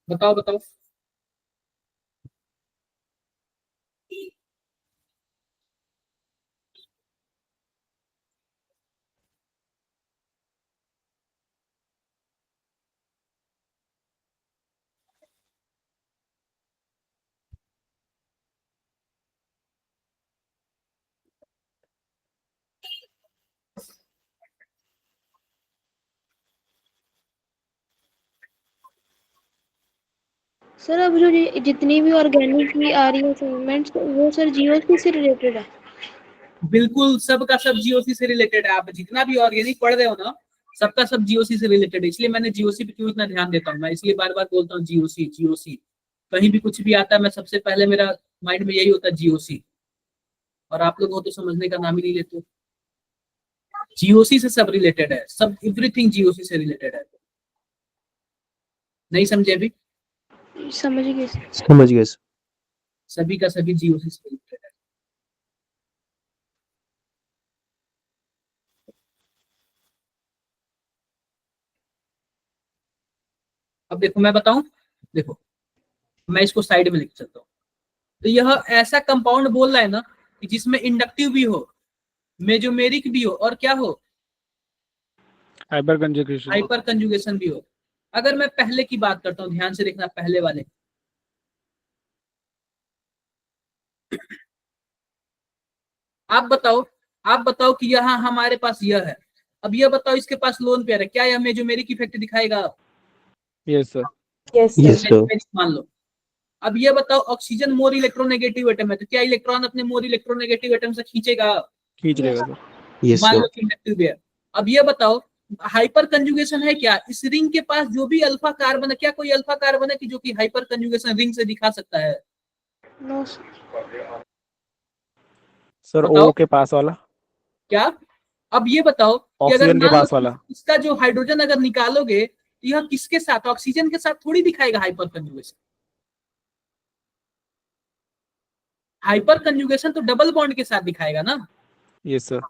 बताओ बताओ। सर अब जो ये जितनी भी ऑर्गेनिक की आ रही है सप्लीमेंट्स, वो सर जीओसी से रिलेटेड है। बिल्कुल, सबका सब जीओसी से रिलेटेड है। आप जितना भी ऑर्गेनिक पढ़ रहे हो ना, सबका सब जीओसी से रिलेटेड है। इसलिए मैंने जीओसी पे क्यों इतना ध्यान देता हूँ, मैं इसलिए बार बार बोलता हूँ जीओसी जीओसी। कहीं भी कुछ भी आता है, मैं सबसे पहले मेरा माइंड में यही होता है जीओसी। और आप लोग हो तो समझने का नाम ही नहीं लेते। जीओसी से सब रिलेटेड है, सब एवरीथिंग जीओसी से रिलेटेड है। नहीं समझे अभी? समझ गए सर। समझ गए सर। सभी का सभी जीओसी से रिलेटेड है। अब देखो मैं बताऊं, देखो मैं इसको साइड में लिख सकता हूँ। तो यह ऐसा कंपाउंड बोल रहा है ना कि जिसमें इंडक्टिव भी हो, मेजोमेरिक भी हो, और क्या हो? Hyper conjugation. हाइपर कंजुगेशन भी हो। अगर मैं पहले की बात करता हूँ, ध्यान से देखना, पहले वाले, आप बताओ कि यहाँ हमारे पास यह है। अब यह बताओ इसके पास लोन पेयर है, क्या यह मेजोमेरिक इफेक्ट दिखाएगा? Yes, sir. Yes yes sir. Sir. मान लो। अब ये बताओ, ऑक्सीजन मोर इलेक्ट्रोनेगेटिव एटम है, तो क्या इलेक्ट्रॉन अपने मोर इलेक्ट्रोनेगेटिव एटम से खींचेगा? खींच लेगा सर. यस मान सर। लो कि इंडक्टिव भी है। अब ये बताओ, हाइपर कंजुगेशन है क्या? इस रिंग के पास जो भी अल्फा कार्बन है, क्या कोई अल्फा कार्बन है कि जो कि हाइपर कंजुगेशन रिंग से दिखा सकता है? No sir. सर बताओ। ओ के पास वाला, क्या? अब ये बताओ कि अगर ऑक्सीजन के मान लो पास वाला। इसका जो हाइड्रोजन अगर निकालोगे तो यह किसके साथ, ऑक्सीजन के साथ थोड़ी दिखाएगा हाइपर कंजुगेशन। हाइपर कंजुगेशन तो डबल बॉन्ड के साथ दिखाएगा ना। Yes sir.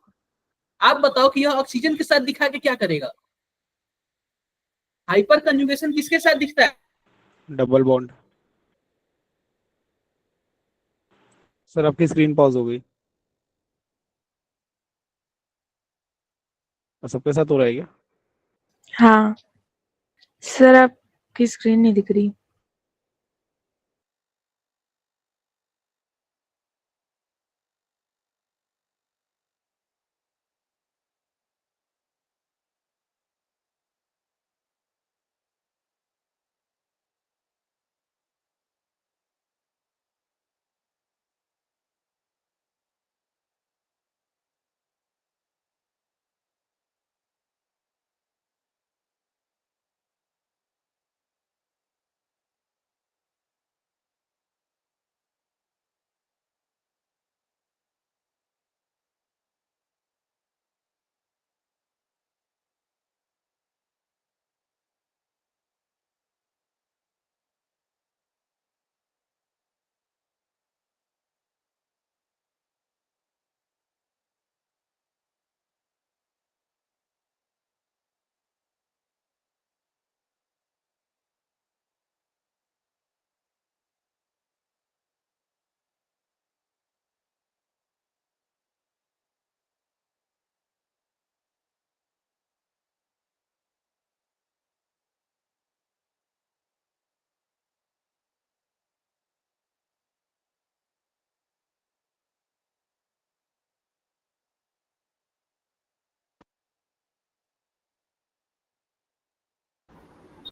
आप बताओ कि यह ऑक्सीजन के साथ दिखा के क्या करेगा? हाइपर कंजुगेशन किसके साथ दिखता है? Double bond. सर आपकी स्क्रीन पॉज हो गई, और सबके साथ हो रहा है क्या? हाँ सर, आपकी स्क्रीन नहीं दिख रही।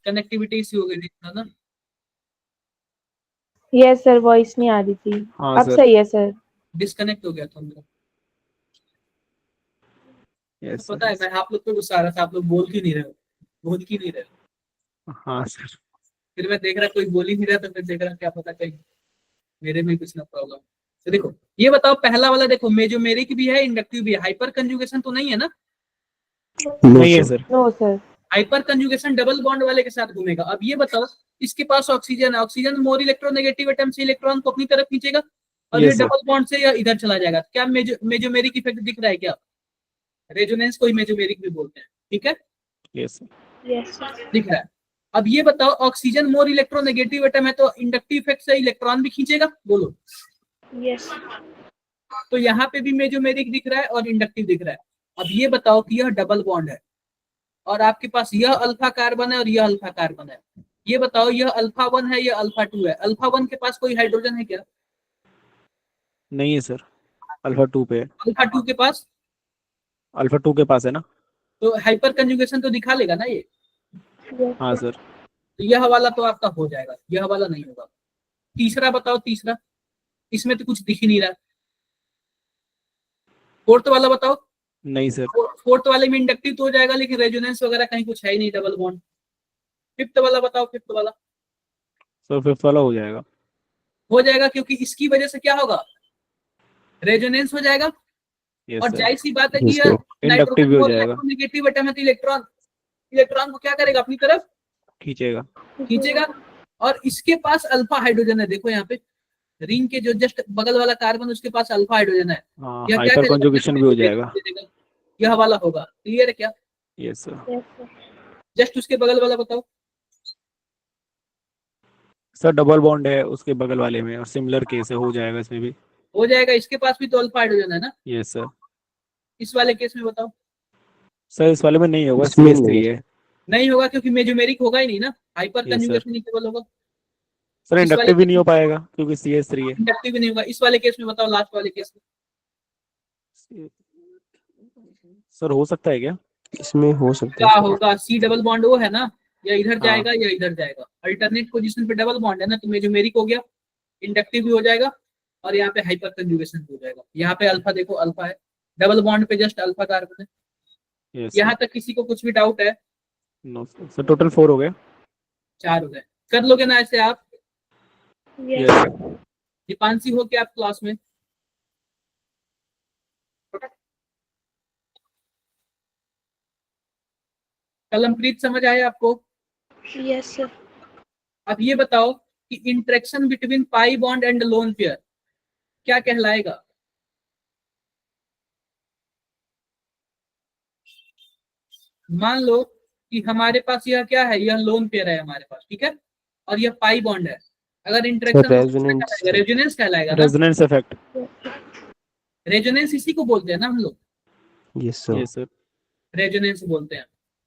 कनेक्टिविटी इश्यू हो गई थी ना। यस सर, वॉइस नहीं आ रही थी। हाँ अब सर। सही है सर। डिस्कनेक्ट हो गया था मेरा। यस पता है सर। मैं आप लोग को गुस्सा आ रहा था, आप लोग बोल क्यों नहीं रहे हो, बोल क्यों नहीं रहे हो। हाँ सर। फिर मैं देख रहा कोई बोल ही नहीं रहा, तो फिर देख रहा क्या पता कहीं मेरे में कुछ ना प्रॉब्लम। तो देखो ये बताओ, पहला वाला देखो मेजोमेरिक भी है, इंडक्टिव भी है, हाइपर कंजुगेशन तो नहीं है ना। नो नहीं है sir. Sir. No sir. Hyperconjugation double bond वाले के साथ घूमेगा। अब ये बताओ, इसके पास ऑक्सीजन है, ऑक्सीजन मोर इलेक्ट्रोनेगेटिव एटम से इलेक्ट्रॉन को अपनी तरफ खींचेगा, और ये यस सर। डबल बॉन्ड से या इधर चला जाएगा। क्या मेजोमेरिक इफेक्ट दिख रहा है क्या? रेजोनेंस को ही मेजोमेरिक भी बोलते हैं, ठीक है, यस सर। Yes sir. दिख रहा है। अब ये बताओ, ऑक्सीजन मोर इलेक्ट्रोनेगेटिव एटम है तो इंडक्टिव इफेक्ट से इलेक्ट्रॉन भी खींचेगा, बोलो। यस। तो यहाँ पे भी मेजोमेरिक दिख रहा है और इंडक्टिव दिख रहा है। अब ये बताओ कि यह डबल बॉन्ड है, और आपके पास यह अल्फा कार्बन है और यह अल्फा कार्बन है। ये बताओ, यह अल्फा 1 है, यह अल्फा 2 है। अल्फा 1 के पास कोई हाइड्रोजन है क्या? नहीं है सर, अल्फा 2 पे है। अल्फा 2 के पास? अल्फा 2 के पास है ना। तो हाइपर कंजुगेशन तो दिखा लेगा ना ये। हाँ सर। तो यह वाला तो आपका हो जाएगा, यह वाला नहीं होगा। तीसरा बताओ, तीसरा, इसमें तो कुछ दिख ही नहीं रहा। फोर्थ वाला बताओ। नहीं सर। फोर्थ वाले में इंडक्टिव तो हो जाएगा, लेकिन रेजोनेंस वगैरह कहीं कुछ है ही नहीं, डबल बॉन्ड। फिफ्थ वाला बताओ, फिफ्थ वाला। सर फिफ्थ वाला हो जाएगा। हो जाएगा, क्योंकि इसकी वजह से क्या होगा, रेजोनेंस हो जाएगा। यस और सर। जाहिर सी बात है कि Yes, यह sir. इंडक्टिव नाइट्रोजन भी हो और जाएगा, इलेक्ट्रोनेगेटिव एटम है, तो इलेक्ट्रॉन इलेक्ट्रॉन को क्या करेगा, अपनी तरफ खींचेगा। खींचेगा। और इसके पास अल्फा हाइड्रोजन है, देखो यहाँ पे रिंग के जो जस्ट बगल वाला कार्बन, उसके पास अल्फा हाइड्रोजन है। हाँ, यह क्या हाइपर करेगा, कंजुगेशन भी हो जाएगा। यह वाला होगा। क्लियर है क्या? Yes sir. Yes sir. Just उसके बगल वाला बताओ। सर डबल बॉन्ड है उसके बगल वाले में, और सिमिलर केस है, हो जाएगा इसमें भी। हो जाएगा, इसके पास भी तो अल्फा हाइड्रोजन है ना। Yes sir. इस वाले केस में बताओ। सर इस वाले में नहीं होगा, इसमें CS3 नहीं है। नहीं होगा, क्योंकि मेजोमेरिक होगा ही नहीं ना, हाइपर यस सर। कंजुगेशन ही केवल होगा। सर इस वाले इंडक्टिव भी केस नहीं में हो पाएगा क्योंकि CS3 है। इंडक्टिव भी नहीं होगा। इस वाले केस में बताओ, लास्ट वाले केस में। सर हो सकता है क्या? इसमें हो सकता है क्या सर। होगा, सी डबल बॉन्ड वो है ना, या इधर हाँ। जाएगा या इधर जाएगा। अल्टरनेट पोजीशन पे डबल बॉन्ड है ना, तो मेजोमेरिक हो गया, इंडक्टिव भी हो जाएगा, और यहाँ पे हाइपर कंजुगेशन हो जाएगा। यहाँ पे अल्फा देखो, अल्फा है, डबल बॉन्ड पे जस्ट अल्फा कार्बन है। यस यहाँ सर। तक किसी को कुछ भी डाउट है? नो सर, टोटल 4 हो गए। 4 हो गए। कर लोगे ना ऐसे आप? यस। Yes sir. दीपांशी हो क्या आप क्लास में? कलमप्रीत समझ आया आपको? Yes sir. अब ये बताओ कि interaction between pi bond and lone pair क्या कहलाएगा? मान लो कि हमारे पास यह क्या है, यह लोन पेयर है हमारे पास, ठीक है, और यह पाई बॉन्ड है। अगर इंटरेक्शन रेजोनेंस रेजोनेंस कहलाएगा ना, रेजोनेंस इफेक्ट। रेजोनेंस इसी को बोलते हैं ना हम लोग, yes sir. Yes sir. Resonance बोलते हैं।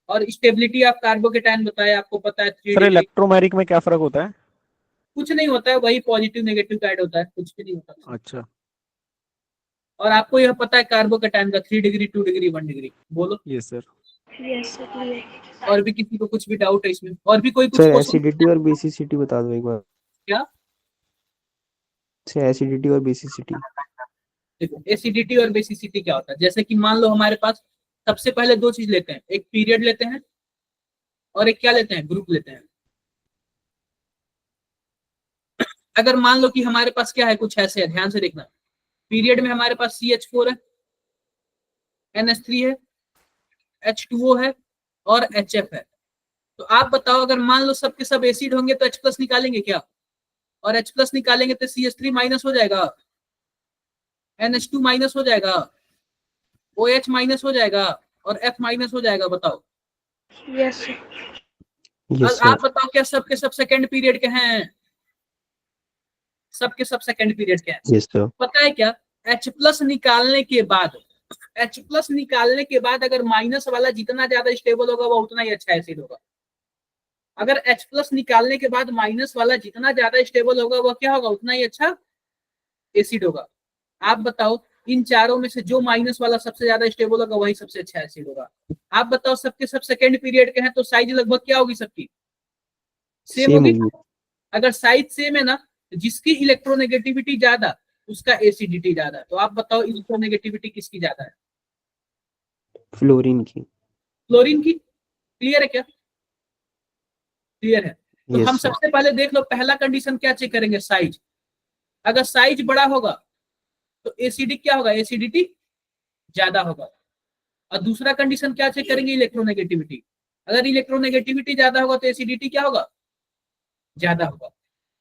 और स्टेबिलिटी ऑफ कार्बोकेटायन बताया, आपको पता है 3 सर डिग्री। इलेक्ट्रोमेरिक में क्या फर्क होता है? कुछ नहीं होता है, वही पॉजिटिव नेगेटिव का ऐड होता है, कुछ भी नहीं होता। अच्छा। और आपको यह पता है कार्बोकेटायन का 3 डिग्री 2 डिग्री 1 डिग्री। बोलो। Yes sir. Yes sir clear. और भी किसी को कुछ भी डाउट है इसमें? और भी कोई कुछ सर क्वेश्चन? एसिडिटी और बेसिसिटी बता दो एक बार। क्या? सर एसिडिटी और बेसिसिटी। देखो एसिडिटी और बेसिसिटी क्या होता है, जैसे कि मान लो हमारे पास सबसे पहले दो चीज लेते हैं, एक पीरियड लेते हैं और एक क्या लेते हैं, ग्रुप लेते हैं। अगर मान लो कि हमारे पास क्या है, कुछ ऐसे है, ध्यान से देखना। पीरियड में हमारे पास CH4 है, NH3 है, H2O है और HF है। तो आप बताओ, अगर मान लो सबके सब एसिड होंगे तो H+ निकालेंगे क्या? और H+ निकालेंगे तो CH3 माइनस हो जाएगा, NH2 माइनस हो जाएगा, OH माइनस हो जाएगा और F माइनस हो जाएगा। बताओ। Yes sir. यस अब आप सर। बताओ, क्या सबके सब सेकंड पीरियड के हैं? सबके सब सेकंड पीरियड के हैं। Yes sir. पता है क्या, H+ निकालने के बाद, H+ निकालने के बाद अगर माइनस वाला जितना ज्यादा स्टेबल होगा वो उतना ही अच्छा एसिड होगा। अगर H+ निकालने के बाद माइनस वाला जितना ज्यादा स्टेबल होगा वह क्या होगा, उतना ही अच्छा एसिड होगा। आप बताओ, इन चारों में से जो माइनस वाला सबसे ज्यादा स्टेबल होगा वही सबसे अच्छा एसिड होगा। आप बताओ, सबके सब सेकंड पीरियड के हैं तो साइज लगभग क्या होगी सबकी, सेम सेम होगी। होगी। अगर साइज सेम है ना, तो जिसकी इलेक्ट्रोनेगेटिविटी ज्यादा उसका एसिडिटी ज्यादा। तो आप बताओ इलेक्ट्रोनेगेटिविटी किसकी ज्यादा है? फ्लोरीन की। क्लोरीन की। क्लियर है क्या? क्लियर है। तो हम यस सर। सबसे पहले देख लो, पहला कंडीशन क्या चेक करेंगे, साइज। अगर साइज बड़ा होगा तो एसिडिक क्या होगा, एसिडिटी ज्यादा होगा। और दूसरा कंडीशन क्या चेक करेंगे, इलेक्ट्रोनेगेटिविटी। अगर इलेक्ट्रोनेगेटिविटी ज्यादा होगा तो एसिडिटी क्या होगा, ज्यादा होगा।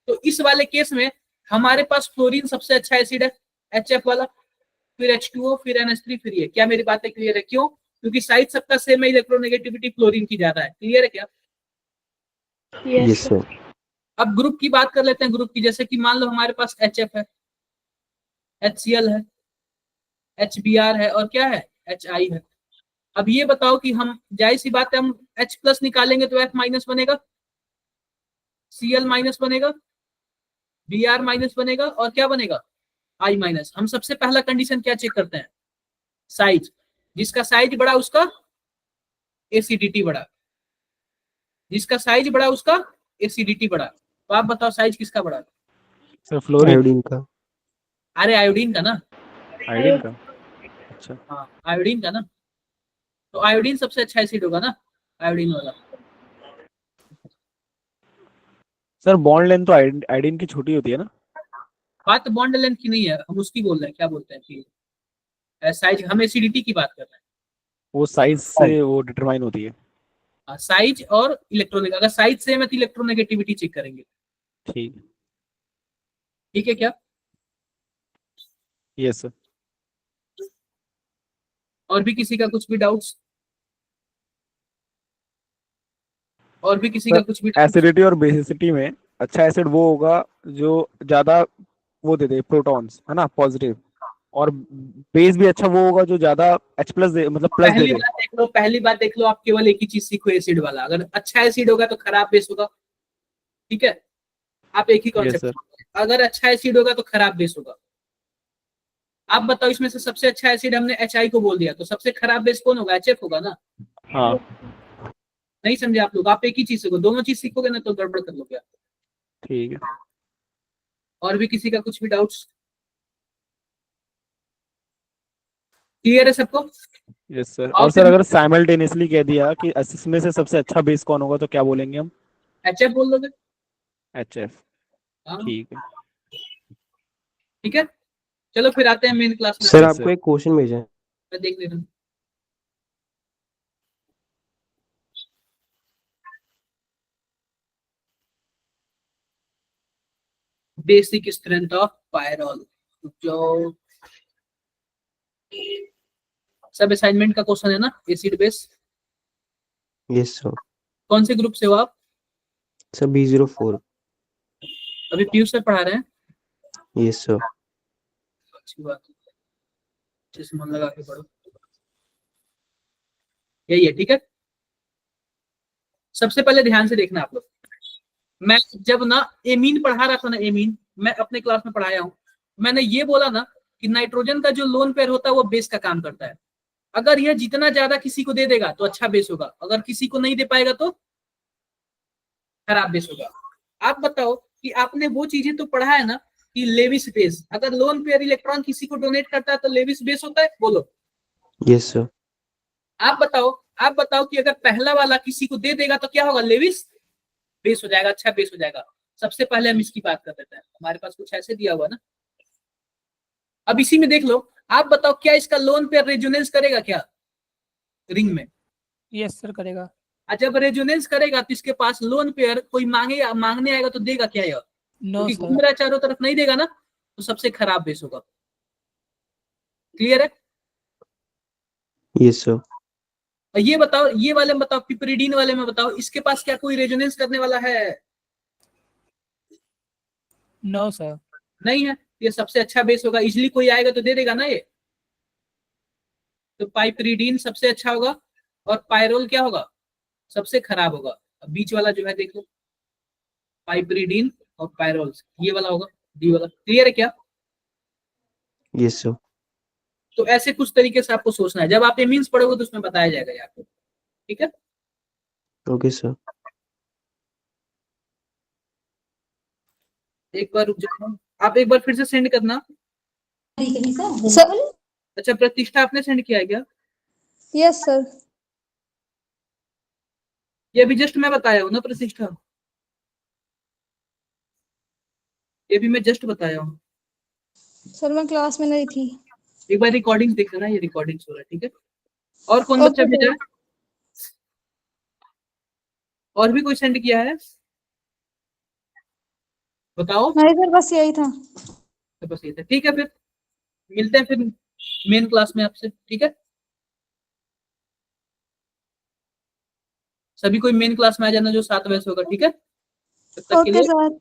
तो इस वाले केस में हमारे पास फ्लोरीन सबसे अच्छा एसिड है, HF वाला, फिर H2O, फिर NH3, फिर ये। क्या मेरी बातें क्लियर है? क्यों? क्योंकि साइज सबका सेम है, इलेक्ट्रोनेगेटिविटी फ्लोरीन की ज्यादा है। क्लियर है क्या? Yes yes sir. सर। अब ग्रुप की बात कर लेते हैं। ग्रुप की, जैसे कि मान लो हमारे पास HF है, HCl है, HBr है और क्या है, HI है। अब ये बताओ कि हम, जाहिर सी बात है, हम H+ निकालेंगे तो F माइनस बनेगा, Cl माइनस बनेगा, Br माइनस बनेगा और क्या बनेगा, I माइनस। हम सबसे पहला कंडीशन क्या चेक करते हैं, साइज। जिसका साइज बड़ा उसका एसिडिटी बड़ा, जिसका साइज बड़ा उसका एसिडिटी बड़ा। तो आप बताओ साइज किसका बड़ा? Sir fluorine. आयोडीन का। अरे आयोडीन का ना। आयोडीन का। अच्छा। हाँ आयोडीन का ना। तो आयोडीन सबसे अच्छा एसिड होगा ना, आयोडीन वाला। सर बॉन्ड लेंथ तो आयोडीन की छोटी होती है ना? बात बॉन्ड लेंथ की नहीं है, हम उसकी बोल रहे हैं, क्या बोलते हैं कि साइज। हम एसिडिटी की बात कर रहे वो साइज से वो डिटरमाइन होती है। हैं, साइज और इलेक्ट्रोनिक। अगर साइज सेम है तो इलेक्ट्रोनेगेटिविटी चेक करेंगे। ठीक। ठीक है क्या? Yes sir. और भी किसी का कुछ भी डाउट्स? और भी किसी का सर कुछ भी डाउट्स? एसिडिटी और बेसिसिटी में अच्छा एसिड वो होगा जो ज्यादा वो दे दे प्रोटॉन्स, है ना, पॉजिटिव। और बेस भी अच्छा वो होगा जो ज्यादा H+ दे, मतलब प्लस दे पहली दे। बात देख लो, पहली बात देख लो, आप केवल एक ही चीज सीखो, एसिड वाला। अगर अच्छा एसिड होगा तो खराब बेस होगा। ठीक है, आप एक ही यस कॉन्सेप्ट। सर। अगर अच्छा एसिड होगा तो खराब बेस होगा। आप बताओ, इसमें से सबसे अच्छा एसिड हमने HI को बोल दिया, तो सबसे खराब बेस कौन होगा, HF होगा ना। हाँ नहीं समझे आप लोग? आप एक ही चीज सीखो, दोनों चीज सीखोगे ना तो गड़बड़ कर लोगे आप। ठीक है। और भी किसी का कुछ भी डाउट्स? क्लियर है सबको? Yes sir. और और सर फिर अगर साइमल्टेनियसली कह दिया कि इसमें से सबसे अच्छा बेस कौन होगा तो क्या बोलेंगे हम? HF बोल दोगे। HF। हाँ ठीक है। ठीक है। चलो फिर आते हैं मेन क्लास में। सर Yes, आपको sir. एक क्वेश्चन भेजा है। मैं देख ले रहा हूँ। Basic strength of pyrrole. जो सब असाइनमेंट का क्वेश्चन है ना, एसिड बेस। Yes sir. कौन से ग्रुप से हो आप? Sir B04। अभी पीयूष से पढ़ा रहे हैं? Yes sir. अच्छी बात है, अच्छे से मन लगा के पढ़ो। यही है, ठीक है। सबसे पहले ध्यान से देखना आप लोग, मैं जब ना एमीन पढ़ा रहा था ना, एमीन मैं अपने क्लास में पढ़ाया हूं, मैंने ये बोला ना कि नाइट्रोजन का जो लोन पेयर होता है वो बेस का काम करता है। अगर यह जितना ज्यादा किसी को दे देगा तो अच्छा बेस होगा, अगर किसी को नहीं दे पाएगा तो खराब बेस होगा। आप बताओ कि आपने वो चीजें तो पढ़ा है ना कि लेविस बेस, अगर लोन पेयर इलेक्ट्रॉन किसी को डोनेट करता है तो लेविस बेस होता है, बोलो। Yes sir. आप बताओ कि अगर पहला वाला किसी को दे देगा तो क्या होगा? लेविस बेस हो जाएगा, अच्छा बेस हो जाएगा। सबसे पहले हम इसकी बात कर लेते हैं, हमारे पास कुछ ऐसे दिया हुआ ना। अब इसी में देख लो, आप बताओ क्या इसका लोन पेयर रेजोनेंस करेगा क्या रिंग में? यस सर करेगा। जब रेजोनेंस करेगा तो इसके पास लोन पेयर कोई मांगने आएगा तो देगा क्या यह? नो क्योंकि सर। घूम रहा है चारों तरफ, नहीं देगा ना, तो सबसे खराब बेस होगा। क्लियर है? Yes sir. और ये बताओ, ये वाले में बताओ, पिपरिडीन वाले में बताओ, इसके पास क्या कोई रेजोनेंस करने वाला है? No sir. नहीं है, ये सबसे अच्छा बेस होगा। इजली कोई आएगा तो दे देगा ना ये। तो पाइपरिडीन सबसे अच्छा होगा और पायरोल क्या होगा? सबसे खराब होगा। अब बीच वाला जो है देखो, पाइपरिडीन और पायरोल, ये वाला होगा, डी वाला। क्लियर है क्या? Yes sir. तो ऐसे कुछ तरीके से आपको सोचना है, जब आप एमीन्स पढ़ोगे तो उसमें बताया जाएगा ये आपको, ठीक है। Okay sir. एक बार रुक जाओ, आप एक बार फिर से सेंड करना। सर। अच्छा, प्रतिष्ठा आपने सेंड किया है क्या? Yes sir. ये भी जस्ट मैं बताया हूँ ना प्रतिष्ठा, ये भी मैं जस्ट बताया हूँ। सर मैं क्लास में नहीं थी। एक बार रिकॉर्डिंग देख लेना, ये रिकॉर्डिंग हो रहा है, ठीक है। और कौन बच्चा ओके भेजा सर। है? और भी कोई सेंड किया है? बताओ। नहीं सर बस यही था। तो बस ये था, ठीक है। फिर मिलते हैं फिर मेन क्लास में आपसे, ठीक है। सभी कोई मेन क्लास में आ जाना जो 7 बजे से होगा, ठीक है। तब तक के ओके लिए सर।